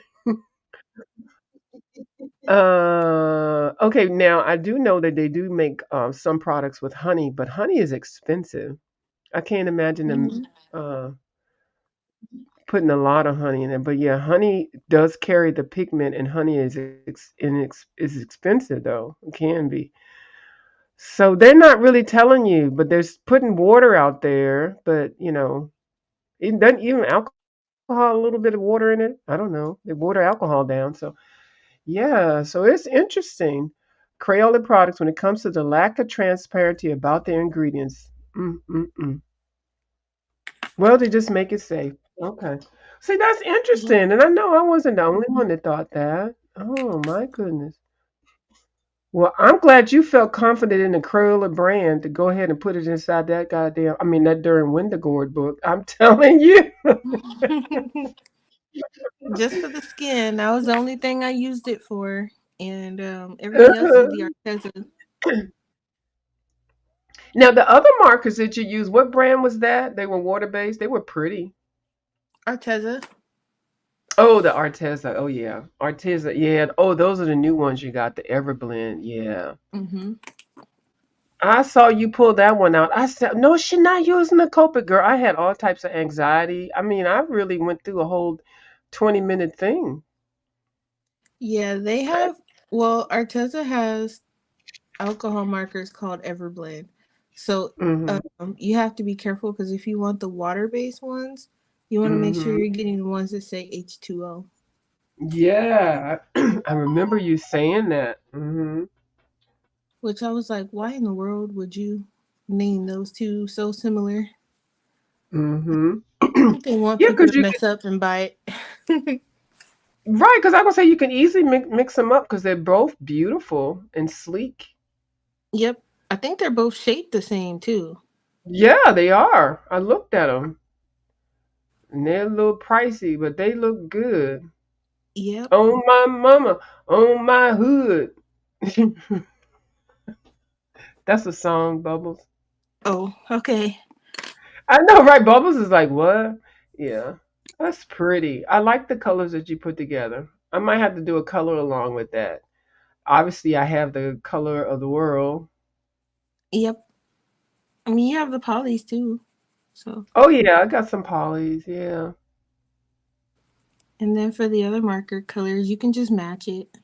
Okay, now I do know that they do make some products with honey, but honey is expensive. I can't imagine them Hmm. uh, putting a lot of honey in it. But yeah, honey does carry the pigment, and honey is expensive though. It can be. So they're not really telling you, but they're putting water out there. But it doesn't even alcohol a little bit of water in it. I don't know. They water alcohol down, so. Yeah, so it's interesting. Crayola products, when it comes to the lack of transparency about their ingredients. Mm-mm-mm. Well, they just make it safe. Okay. See, that's Yep. interesting. And I know I wasn't the only one that thought that. Oh, my goodness. Well, I'm glad you felt confident in the Crayola brand to go ahead and put it inside that goddamn, I mean, that Durin Windegard book. I'm telling you. Just for the skin. That was the only thing I used it for. And everything else is the Arteza. Now, the other markers that you used, what brand was that? They were water based. They were pretty. Arteza. Oh, the Arteza. Oh yeah, Arteza. Yeah. Oh, those are the new ones you got. The Everblend. Yeah. Hmm. I saw you pull that one out. I said, no, she's not using the Copic, girl. I had all types of anxiety. I mean, I really went through a whole 20-minute thing. Yeah, they have. Well, Arteza has alcohol markers called Everblend. So Mm-hmm. you have to be careful because if you want the water based ones, you want to make sure Mm-hmm. you're getting the ones that say H2O. Yeah. I remember you saying that. Mm-hmm. Which I was like, why in the world would you name those two so similar? Mm-hmm. I think they want Yeah, people because to you mess up and buy it. right, because I gonna say you can easily mix them up because they're both beautiful and sleek. Yep. I think they're both shaped the same too. Yeah, they are. I looked at them. And they're a little pricey, but they look good. Yep. On my mama, on my hood. That's a song, Bubbles. Oh, okay. I know, right? Bubbles is like, what? Yeah, that's pretty. I like the colors that you put together. I might have to do a color along with that. Obviously, I have the color of the world. Yep. I mean, you have the polys too. So, Oh, yeah, I got some polys. Yeah. and then for the other marker colors, you can just match it.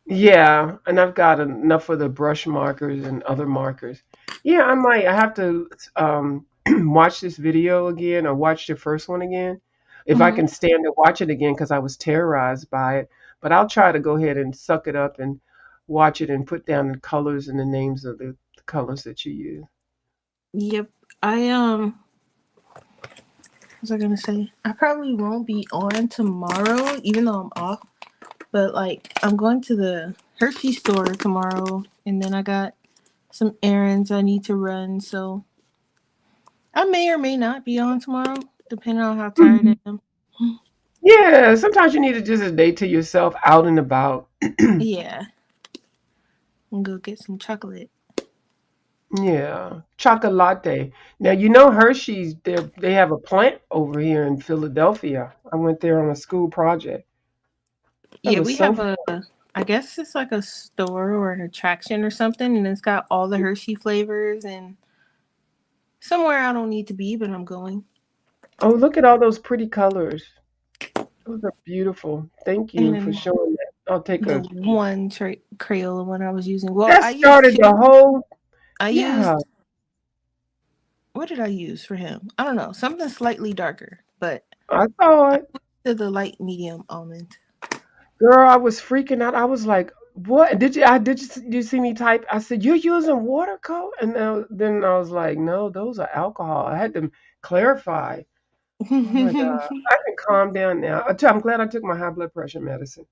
Yeah, and I've got enough of the brush markers and other markers. Yeah, I have to watch this video again or watch the first one again if I Hmm. can stand to watch it again because I was terrorized by it. But I'll try to go ahead and suck it up and watch it and put down the colors and the names of the colors that you use. Yep. What was I gonna say? I probably won't be on tomorrow, even though I'm off. But like, I'm going to the Hershey store tomorrow, and then I got some errands I need to run. So I may or may not be on tomorrow, depending on how tired I Mhm. am. Yeah, sometimes you need to just a day to yourself out and about. Yeah, and go get some chocolate. Yeah, chocolate. Now you know Hershey's. They have a plant over here in Philadelphia. I went there on a school project. That Yeah, was we so have fun. I guess it's like a store or an attraction or something, and it's got all the Hershey flavors and somewhere I don't need to be, but I'm going. Oh, look at all those pretty colors. Those are beautiful. Thank And you for then showing that. I'll take the a. one Crayola one I was using. Well, That I used started the two. whole. I Yeah, used what did I use for him? I don't know, something slightly darker, but I saw it. to the light medium almond. Girl, I was freaking out. I was like, "What? Did you? Did you see me type?" I said, "You're using watercolor," and then I was like, "No, those are alcohol." I had to clarify. Oh my God, I can calm down now. I'm glad I took my high blood pressure medicine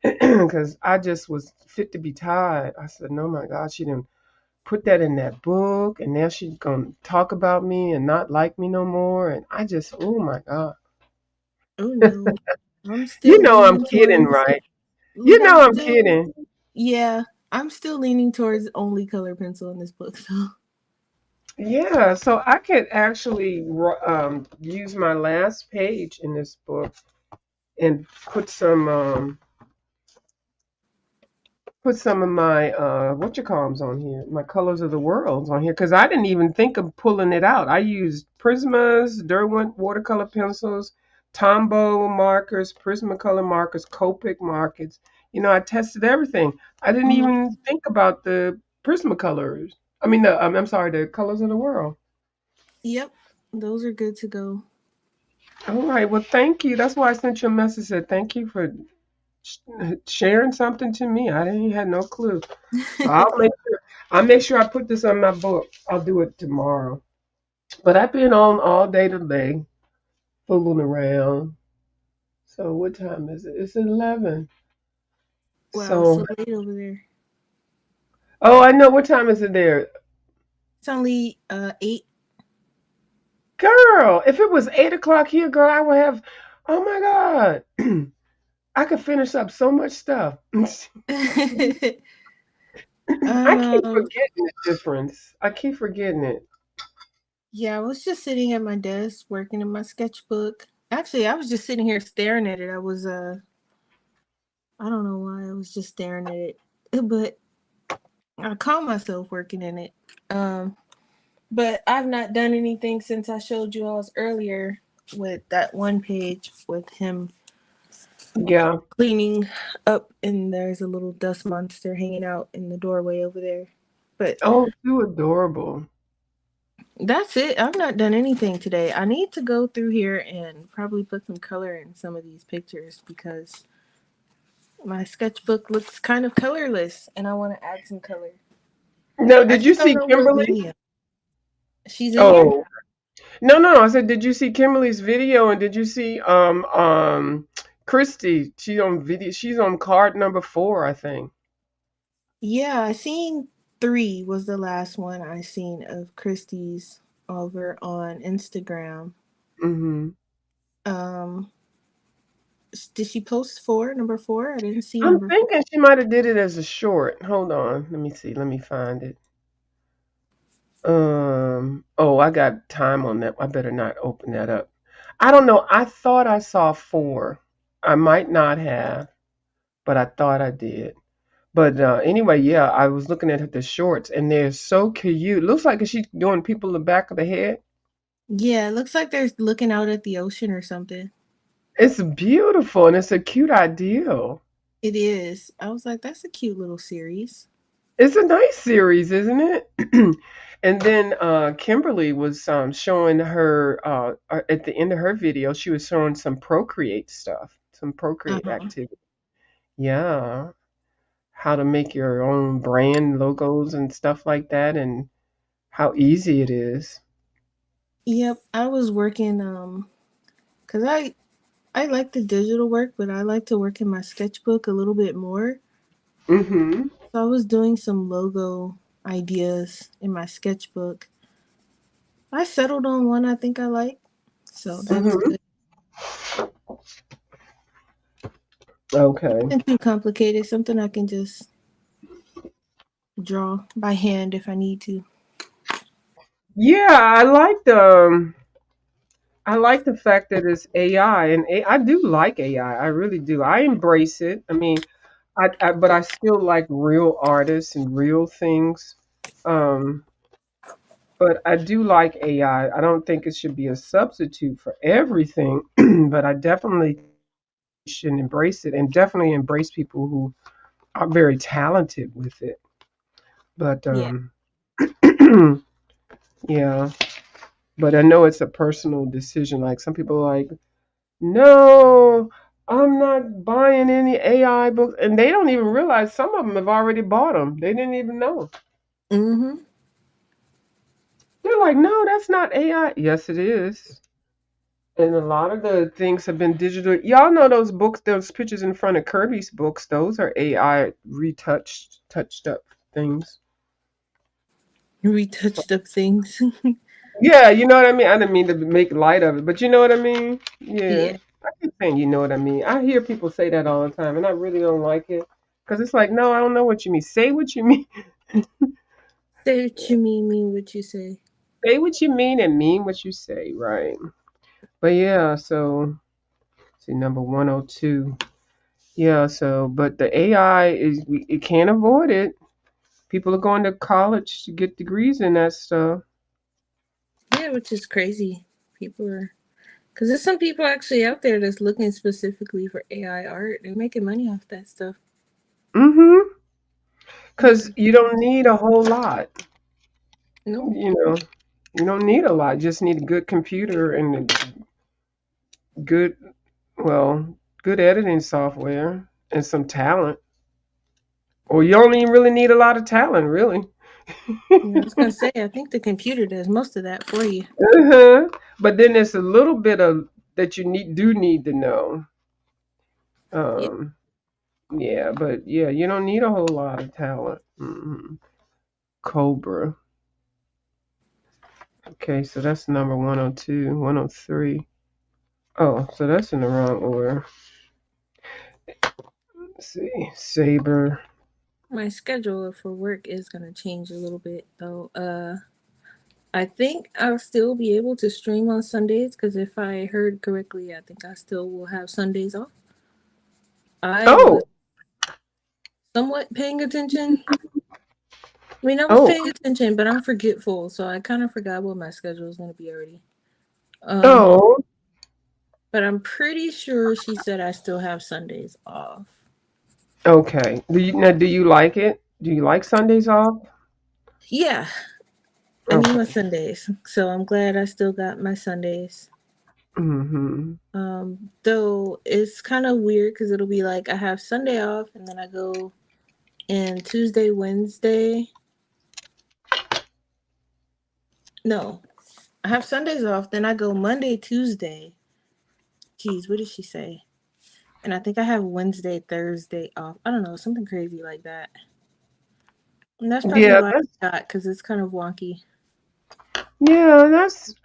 because I just was fit to be tied. I said, "No, my God, she didn't put that in that book, and now she's gonna talk about me and not like me no more." And I just, oh my God, Oh no, I'm you still know I'm leaning kidding, towards. right? You Look, know I'm I'm still, kidding. yeah, I'm still leaning towards only color pencil in this book. So, Yeah, so I could actually use my last page in this book and put some of my what you call 'ems on here, my colors of the worlds on here, because I didn't even think of pulling it out. I used Prismas, Derwent watercolor pencils, Tombow markers, Prismacolor markers, Copic markers. You know, I tested everything. I didn't mhm. even think about the Prismacolors. I mean, I'm sorry, the colors of the world. Yep, those are good to go. All right. Well, thank you. That's why I sent you a message. Said thank you for sh- sharing something to me. I didn't had no clue. So I'll make sure I put this on my book. I'll do it tomorrow. But I've been on all day today, fooling around. So what time is it? It's 11. Wow, it's So so late over there. oh, I know what time is it there, It's only 8. girl. If it was 8 o'clock here, girl, I would have. Oh my God, I could finish up so much stuff. I I'm keep forgetting the difference. I keep forgetting it. yeah, I was just sitting at my desk working in my sketchbook. Actually, I was just sitting here staring at it. I don't know why I was just staring at it, but I caught myself working in it. Um, but I've not done anything since I showed you all earlier with that one page with him Yeah. cleaning up, and there's a little dust monster hanging out in the doorway over there. But Oh, too adorable. that's it. I've not done anything today. I need to go through here and probably put some color in some of these pictures because my sketchbook looks kind of colorless and I want to add some color. No, I did you just don't see know what Kimberly? medium. She's in here? Oh, no, no, no. I said, did you see Kimberly's video and did you see Christy? She on video. She's on card number 4, I think. Yeah, I seen 3 was the last one I seen of Christie's over on Instagram. Hmm. Um, did she post 4, number 4? I didn't see I'm number 4. thinking she might have did it as a short. Hold on. Let me see. Let me find it. Oh, I got time on that. I better not open that up. I don't know. I thought I saw 4. I might not have, but I thought I did. But anyway, yeah, I was looking at the shorts and they're so cute. Looks like she's doing people in the back of the head. Yeah, it looks like they're looking out at the ocean or something. It's beautiful and it's a cute ideal. It is. I was like, that's a cute little series. It's a nice series, isn't it? And then Kimberly was showing her at the end of her video, she was showing some Procreate stuff, some Procreate Uh-huh. activity. Yeah, how to make your own brand logos and stuff like that, and how easy it is. Yep, I was working cuz I like the digital work, but I like to work in my sketchbook a little bit more. Mm-hmm. So I was doing some logo ideas in my sketchbook. I settled on one I think I like. So that was Mm-hmm. good. Okay. Nothing too complicated, something I can just draw by hand if I need to. Yeah, I like the fact that it's AI, and I do like AI. I really do. I embrace it. I mean, but I still like real artists and real things. Um, but I do like AI. I don't think it should be a substitute for everything, but I definitely should embrace it, and definitely embrace people who are very talented with it. But Yeah. yeah, but I know it's a personal decision. Like some people are like, no, I'm not buying any AI books, and they don't even realize some of them have already bought them. They didn't even know. Mm-hmm. They're like, no, that's not AI. Yes, it is. And a lot of the things have been digital. Y'all know those books, those pictures in front of Kirby's books. Those are AI retouched, touched up things. Retouched up things. Yeah, you know what I mean. I didn't mean to make light of it, but you know what I mean. Yeah, Yeah. I keep saying you know what I mean. I hear people say that all the time, and I really don't like it because it's like, no, I don't know what you mean. Say what you mean. Say what you mean what you say. Say what you mean and mean what you say, right? But yeah, so see number 102. Yeah, so but the AI is it can't avoid it. People are going to college to get degrees in that stuff. Yeah, which is crazy. People are, because there's some people actually out there that's looking specifically for AI art. They're making money off that stuff. Mm-hmm. Because Mm. you don't need a whole lot. Nope. You know, you don't need a lot. You just need a good computer and a good, well, good editing software and some talent. Or you don't even really need a lot of talent, really. Yeah, I was gonna say, I think the computer does most of that for you. Uh-huh. But then there's a little bit of that you need to know. Yep. Um, yeah, but yeah, you don't need a whole lot of talent. Cobra. Okay, so that's number 102, 103. Oh, so that's in the wrong order. Let's see. Saber. My schedule for work is gonna change a little bit though. I think I'll still be able to stream on Sundays because if I heard correctly, I think I still will have Sundays off. I was Oh, somewhat paying attention. I mean, I was oh, paying attention, but I'm forgetful, so I kind of forgot what my schedule is going to be already. Um, oh, but I'm pretty sure she said I still have Sundays off. okay. Do you like it? Do you like Sundays off? Yeah, I need my Okay. Sundays, so I'm glad I still got my Sundays. Mm-hmm. Though it's kind of weird because it'll be like I have Sunday off, and then I go in Tuesday, Wednesday. No, I have Sundays off, then I go Monday, Tuesday. Geez, what did she say? And I think I have Wednesday, Thursday off. I don't know, something crazy like that. And that's probably Yeah, why that's I got because it's kind of wonky. yeah,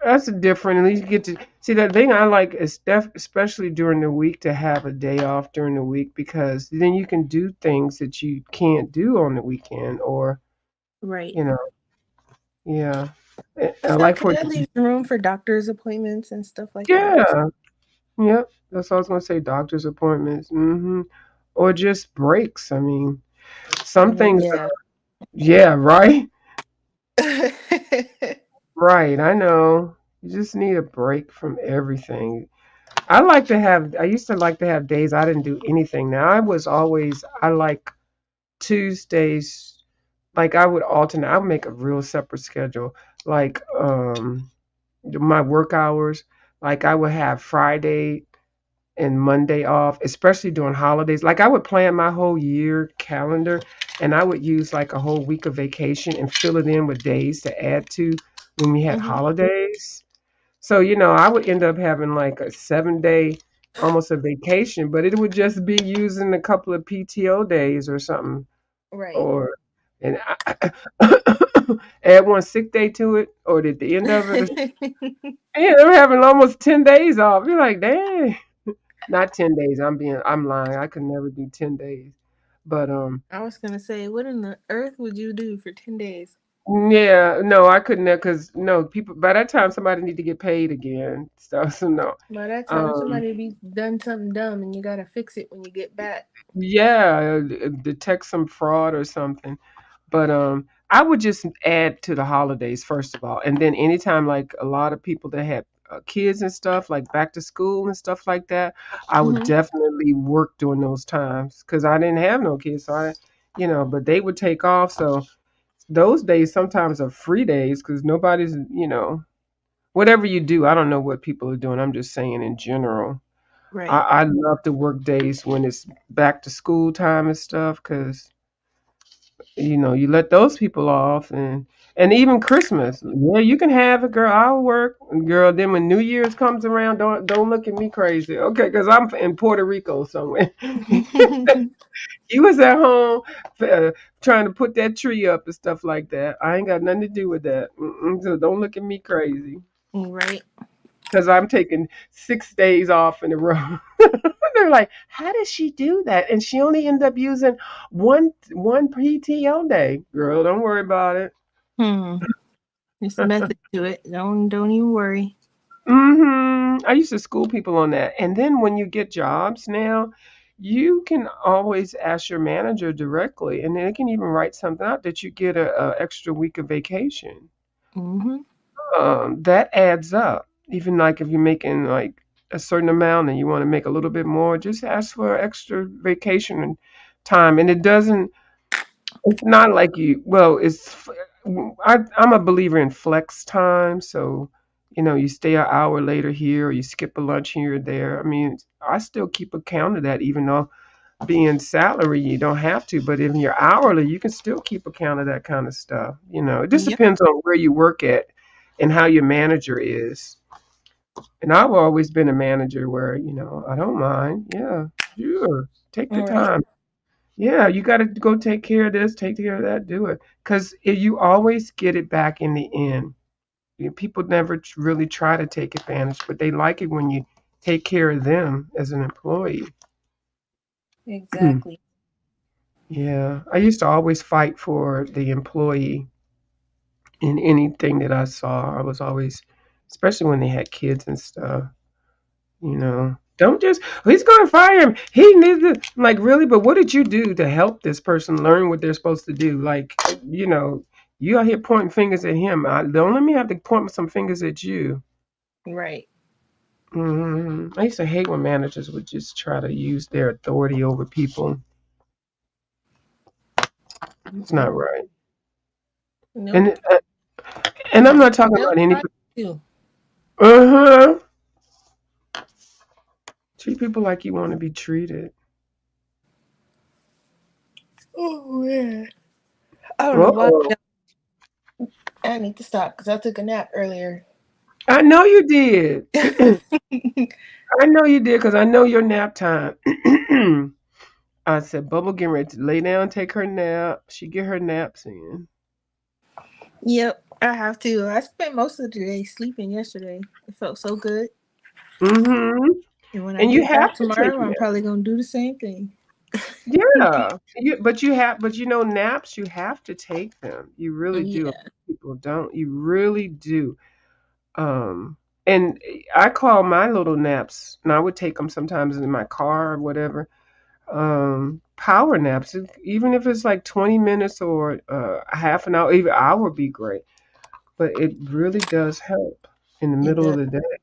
that's different. At least you get to see that thing I like is especially during the week to have a day off during the week because then you can do things that you can't do on the weekend or Right. you know, yeah. I Yeah, like because for that leaves room for doctor's appointments and stuff like that. yeah, yep. That's what I was gonna say. Doctor's appointments, or just breaks. I mean, some things. Yeah. Yeah, right, right. I know. You just need a break from everything. I like to have. I used to like to have days I didn't do anything. Now I was always. I like Tuesdays. Like I would alternate. I would make a real separate schedule. Like my work hours. Like I would have Friday and Monday off, especially during holidays. Like I would plan my whole year calendar and I would use like a whole week of vacation and fill it in with days to add to when we had Hmm. holidays. So, I would end up having like a 7 day almost a vacation, but it would just be using a couple of PTO days or something. Right. Or and add one sick day to it or at the end of it. Yeah, they're having almost 10 days off. You're like, dang. Not 10 days. I'm lying. I could never do 10 days. But I was gonna say, what in the earth would you do for 10 days? yeah, no, I couldn't because no, people by that time somebody need to get paid again. So no. By that time, Um somebody be done something dumb, and you gotta fix it when you get back. yeah, detect some fraud or something. But I would just add to the holidays first of all. And then anytime like a lot of people that had kids and stuff, like back to school and stuff like that, I would Hmm. definitely work during those times because I didn't have no kids. So but they would take off. So those days sometimes are free days because nobody's, whatever you do, I don't know what people are doing. I'm just saying in general. Right. I love to work days when it's back to school time and stuff because you let those people off and even Christmas. Yeah, you can have it, girl. I'll work, girl. Then when New Year's comes around, don't look at me crazy, okay? Because I'm in Puerto Rico somewhere. You was at home uh, trying to put that tree up and stuff like that. I ain't got nothing to do with that. So don't look at me crazy Right. because I'm taking 6 days off in a row. They're like, how does she do that? And she only ended up using one PTO day. Girl, don't worry about it. Hmm. There's a method to it. Don't even worry. I used to school people on that. And then when you get jobs now, you can always ask your manager directly, and they can even write something out that you get a extra week of vacation. Hmm. That adds up. Even like if you're making like a certain amount and you want to make a little bit more, just ask for extra vacation time. And it's not like I'm a believer in flex time. So, you stay an hour later here or you skip a lunch here or there. I mean, I still keep account of that, even though being salary, you don't have to. But if you're hourly, you can still keep account of that kind of stuff. It just Yep. depends on where you work at and how your manager is. And I've always been a manager where, I don't mind. Yeah, sure. Take the All right. time. Yeah, you got to go take care of this, take care of that, do it. Because you always get it back in the end. People never really try to take advantage, but they like it when you take care of them as an employee. Exactly. Yeah, I used to always fight for the employee in anything that I saw. I was always, especially when they had kids and stuff. Don't just, he's going to fire him. He needs to, like, really, but what did you do to help this person learn what they're supposed to do? Like, you out here pointing fingers at him. Don't let me have to point some fingers at you. Right. I used to hate when managers would just try to use their authority over people. It's not Mm-mm. right. And Nope. and I'm But not talking they'll about try anybody. to. Uh huh. Treat people like you want to be treated. Oh yeah. I don't know why. Oh, I need to stop because I took a nap earlier. I know you did. I know you did because I know your nap time. I said, Bubble getting ready to lay down, take her nap. She get her naps in. Yep, I have to. I spent most of the day sleeping yesterday. It felt so good. hmm And when I And you get back have to take tomorrow, I'm naps. probably gonna do the same thing. Yeah. But naps, you have to take them. You really do. A lot Yeah. of people don't. You really do. Um, and I call my little naps, and I would take them sometimes in my car or whatever. Power naps, even if it's like 20 minutes or a half an hour, even an hour would be great. But it really does help in the It middle of does. the day.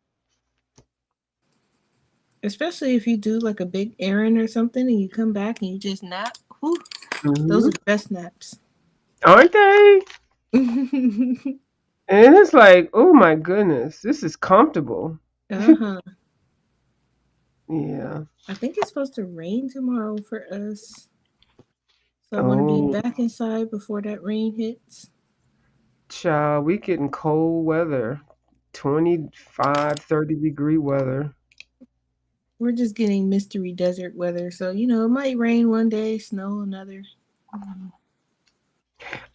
Especially if you do like a big errand or something and you come back and you just nap. Whew, those hmm are the best naps. Aren't they? Uh And it's like, oh my goodness, this is comfortable. huh. Yeah. I think it's supposed to rain tomorrow for us. So I want to be Oh, back inside before that rain hits. child, we getting cold weather, 25, 30-degree weather. We're just getting mystery desert weather. So, it might rain one day, snow another.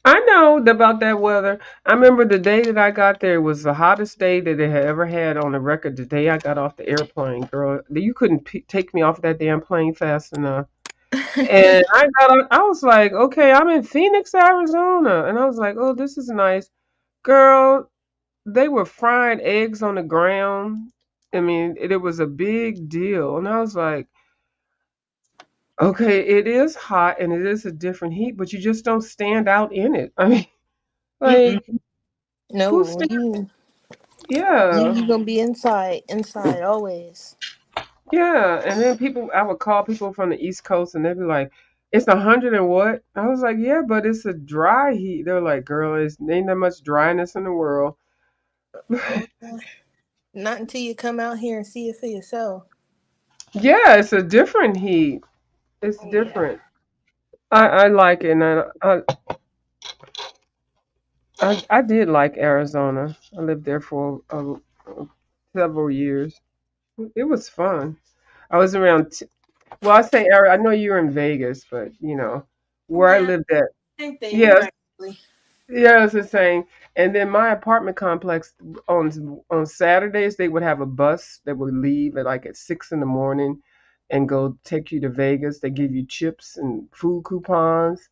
I know about that weather. I remember the day that I got there was the hottest day that they had ever had on the record. The day I got off the airplane, girl, you couldn't take me off that damn plane fast enough. And I got on, I was like, okay, I'm in Phoenix, Arizona. And I was like, oh, this is nice. Girl, they were frying eggs on the ground. I mean, it was a big deal. And I was like, okay, it is hot and it is a different heat, but you just don't stand out in it. I mean, Mm-mm. like, who No, stands? Yeah, You gonna be inside always. yeah. And then people, I would call people from the East Coast, and they'd be like, "It's 100 and what?" I was like, "Yeah, but it's a dry heat." They're like, "Girl, it's ain't that much dryness in the world." Oh, yeah. Not until you come out here and see it for yourself. Yeah, it's a different heat. It's Yeah. different. I like it, and I did like Arizona. I lived there for several years. It was fun. I was around. Well, I say I know you're in Vegas, but where I Yeah. lived at. Same thing Yes, practically. yeah, it's the same. And then my apartment complex on Saturdays they would have a bus that would leave at 6 in the morning and go take you to Vegas. They give you chips and food coupons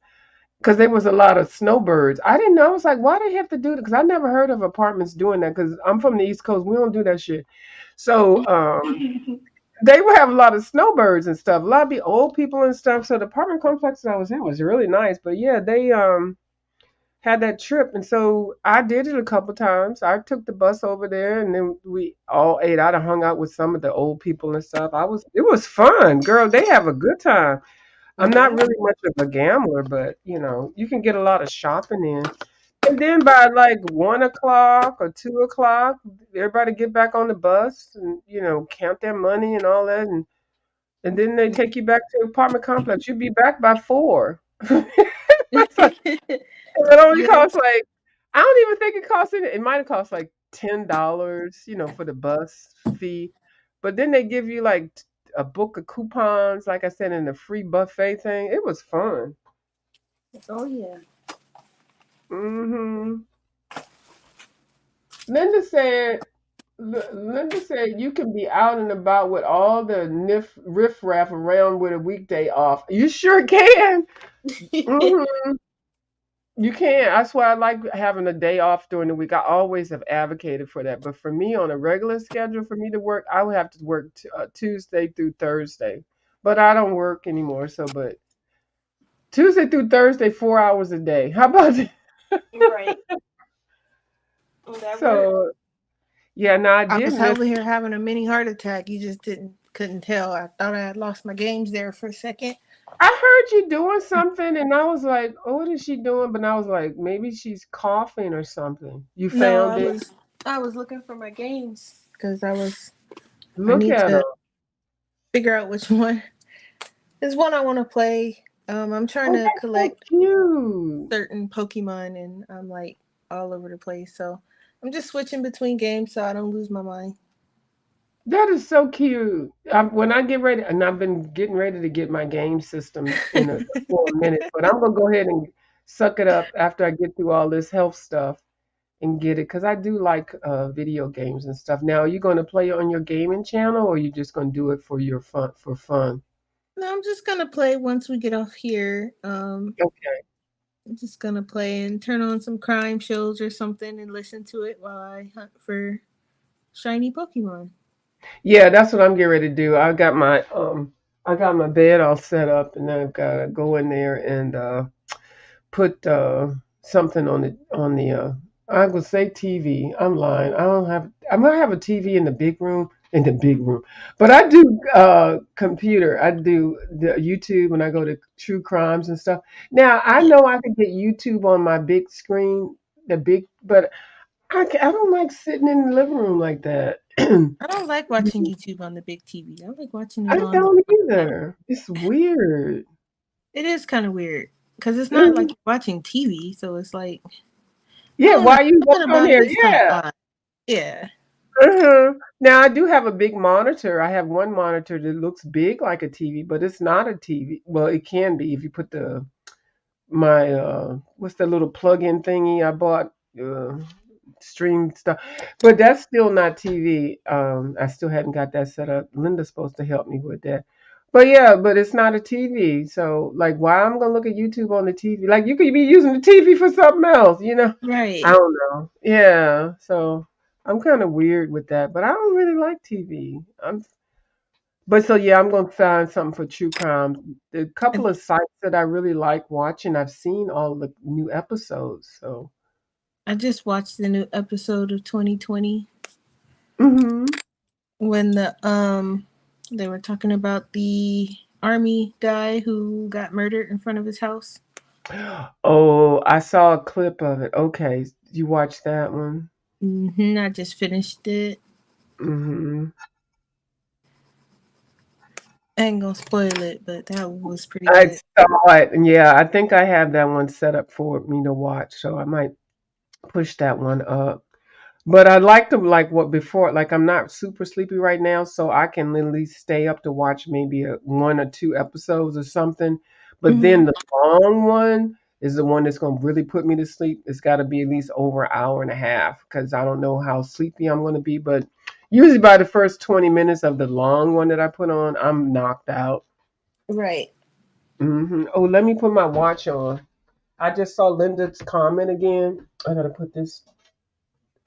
because there was a lot of snowbirds. I didn't know. I was like, why they have to do that? Because I never heard of apartments doing that. Because I'm from the East Coast, we don't do that shit. So they would have a lot of snowbirds and stuff. A lot of the old people and stuff. So the apartment complex I was in was really nice. But yeah, they had that trip, and so I did it a couple times. I took the bus over there, and then we all ate out and hung out with some of the old people and stuff. It was fun, girl. They have a good time. I'm not Yeah. really much of a gambler, but you can get a lot of shopping in. And then by like 1 o'clock or 2 o'clock, everybody get back on the bus and count their money and all that, and then they take you back to the apartment complex. You'll be back by 4. It only Yeah. costs like I don't even think it costs it might have cost like $10, for the bus fee. But then they give you like a book of coupons, like I said, in the free buffet thing. It was fun. Oh yeah. hmm Linda said Linda said you can be out and about with all the riffraff around with a weekday off. You sure can. hmm You can. That's why I like having a day off during the week. I always have advocated for that. But for me, on a regular schedule, for me to work, I would have to work Tuesday through Thursday. But I don't work anymore. But Tuesday through Thursday, 4 hours a day. How about that? Right. That worked. So, yeah, no, I I did was miss. over here having a mini heart attack. You just couldn't tell. I thought I had lost my games there for a second. I heard you doing something, and I was like, oh, what is she doing? But I was like, maybe she's coughing or something. You No, found it? I was looking for my games because I Look need at to her. figure out which one. There's one I want to play. I'm trying Oh, to that's so collect cute. certain Pokemon, and I'm like all over the place. So I'm just switching between games so I don't lose my mind. That is so cute. When I get ready, and I've been getting ready to get my game system for a minute, but I'm gonna go ahead and suck it up after I get through all this health stuff and get it because I do like video games and stuff. Now, are you gonna play on your gaming channel, or are you just gonna do it for your fun? For fun? No, I'm just gonna play once we get off here. Okay. I'm just gonna play and turn on some crime shows or something and listen to it while I hunt for shiny Pokemon. Yeah, that's what I'm getting ready to do. I got my bed all set up, and then I've got to go in there and put something on the I would say TV. I'm lying. I'm gonna have a TV in the big room. But I do computer. I do the YouTube when I go to true crimes and stuff. Now I Yeah. know I could get YouTube on my big screen, but I don't like sitting in the living room like that. I don't like watching YouTube on the big TV. I like watching I it on the don't small panel. either. It's weird. It is kind of weird because it's not like Mhm. you're watching TV, so it's like I Yeah, don't know. why you Something walk on about it here? is kind of Yeah. odd. Yeah. Now I do have a big monitor. I have one monitor that looks big like a TV, but it's not a TV. Well, it can be if you put the my what's that little plug-in thingy I bought stream stuff. But that's still not TV. I still hadn't got that set up. Linda's supposed to help me with that. But yeah, but it's not a TV. So like why I'm gonna look at YouTube on the TV? Like you could be using the TV for something else. I Right. don't know. Yeah. So I'm kind of weird with that, but I don't really like TV. But so yeah, I'm gonna find something for true crime. The couple And of sites that I really like watching, I've seen all the new episodes. So I just watched the new episode of 2020. Mm-hmm. when they were talking about the army guy who got murdered in front of his house. Oh, I saw a clip of it. Okay, you watched that one? I just finished it. Mm-hmm. I ain't gonna spoil it, but that was pretty I good. saw it, and yeah, I think I have that one set up for me to watch, so I might push that one up. But I like to like what before, like I'm not super sleepy right now, so I can literally stay up to watch maybe one or two episodes or something. But Hmm. then the long one is the one that's gonna really put me to sleep. It's got to be at least over an hour and a half because I don't know how sleepy I'm gonna be. But usually by the first 20 minutes of the long one that I put on, I'm knocked out. Right. Oh, let me put my watch on. I just saw Linda's comment again. I gotta put this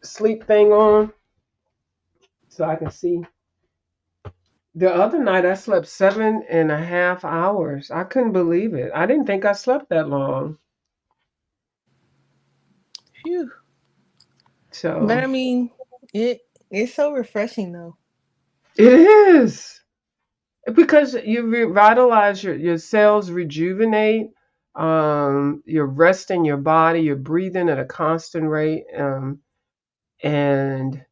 sleep thing on so I can see. The other night I slept 7.5 hours. I couldn't believe it. I didn't think I slept that long. Phew. But So I mean, it's so refreshing though. it is because you revitalize your cells, rejuvenate. You're resting your body. You're breathing at a constant rate, and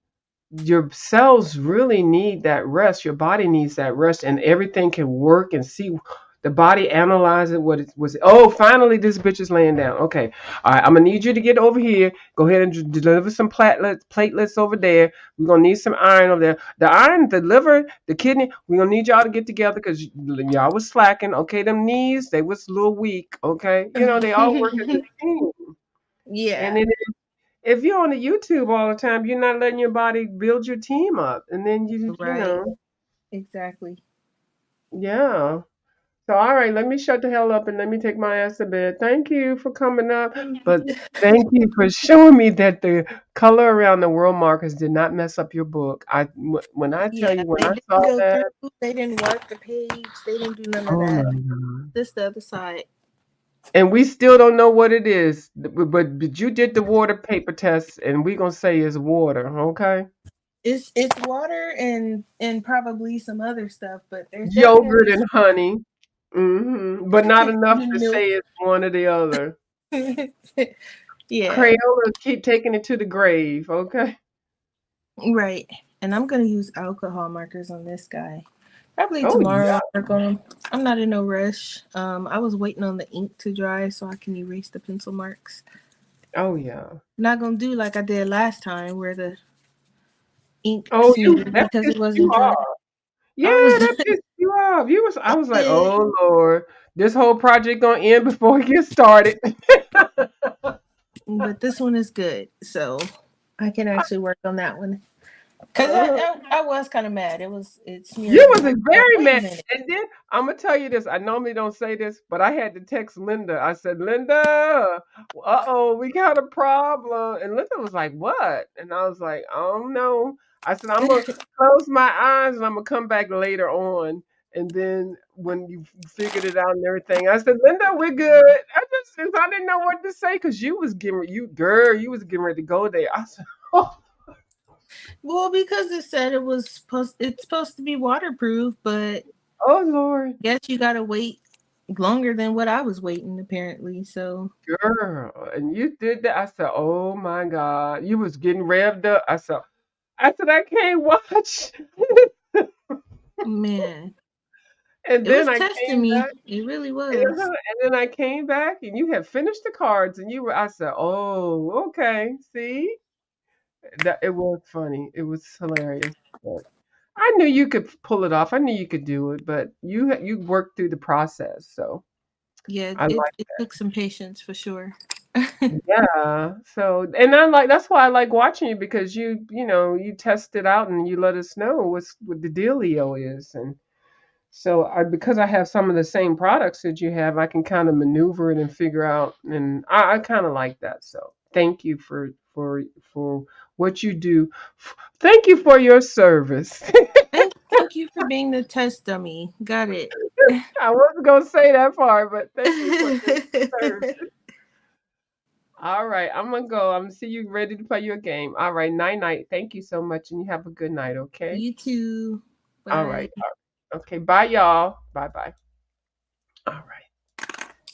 your cells really need that rest. Your body needs that rest, and everything can work and see. The body analyze it. What it was. Oh, finally, this bitch is laying down. Okay, all right. I'm gonna need you to get over here. Go ahead and deliver some platelets over there. We're gonna need some iron over there. The iron, the liver, the kidney. We're gonna need y'all to get together because y'all was slacking. Okay, them knees, they was a little weak. Okay, they all work as a team, and Yeah. it if you're on the YouTube all the time, you're not letting your body build your team up. And then Right. Exactly. yeah. So all right, let me shut the hell up and let me take my ass to bed. Thank you for coming up, but thank you for showing me that the color around the world markers did not mess up your book. When I tell Yeah, you when they I saw didn't go through. that, They didn't work the page. They didn't do none of oh that. my god. This the other side. And we still don't know what it is, but you did the water paper test, and we gonna say it's water, okay? It's water and probably some other stuff, but there's Yogurt definitely and honey. But not enough to say milk. it's one or the other. Yeah, Crayola keep taking it to the grave, okay? right. And I'm gonna use alcohol markers on this guy. Probably Oh tomorrow yeah. I'll work on him. I'm not in no rush. I was waiting on the ink to dry so I can erase the pencil marks. Oh yeah. Not gonna do like I did last time where the ink Oh, smeared that because it pissed you wasn't dry. off. Yeah, I was that pissed you off. I was like, yeah, oh Lord, this whole project gonna end before it gets started. but this one is good, so I can actually work on that one. Cause I was kind of mad. It smeared You was everywhere. a Like, very wait a mad. minute. And then I'm gonna tell you this. I normally don't say this, but I had to text Linda. I said, Linda, uh-oh, we got a problem. And Linda was like, what? And I was like, oh no. I said, I'm gonna close my eyes and I'm gonna come back later on. And then when you figured it out and everything, I said, Linda, we're good. I didn't know what to say because you was getting ready to go there. I said, oh, Well, because it said it's supposed to be waterproof, but oh Lord. guess you gotta wait longer than what I was waiting apparently. So Girl, and you did that. I said, "Oh my God." You was getting revved up. I said, "I can't watch." man, And it was then I testing came me. back. It really Uh-huh, was. and then I came back and you had finished the cards and I said, "Oh, okay. See? That it was funny. It was hilarious." But I knew you could pull it off. I knew you could do it, but you worked through the process, so Yeah, I like it took some patience for sure. yeah. So, and I like that's why I like watching you because you test it out and you let us know what the dealio is. And so because I have some of the same products that you have, I can kind of maneuver it and figure out. And I kind of like that. So thank you for what you do. Thank you for your service. Thank you for being the test dummy. Got it. I wasn't gonna say that part, but thank you for your service. All right, I'm gonna go. I'm gonna see you ready to play your game. All right, night night. Thank you so much, and you have a good night. Okay. You too. All Bye. right. Okay. Bye, y'all. Bye bye. All right.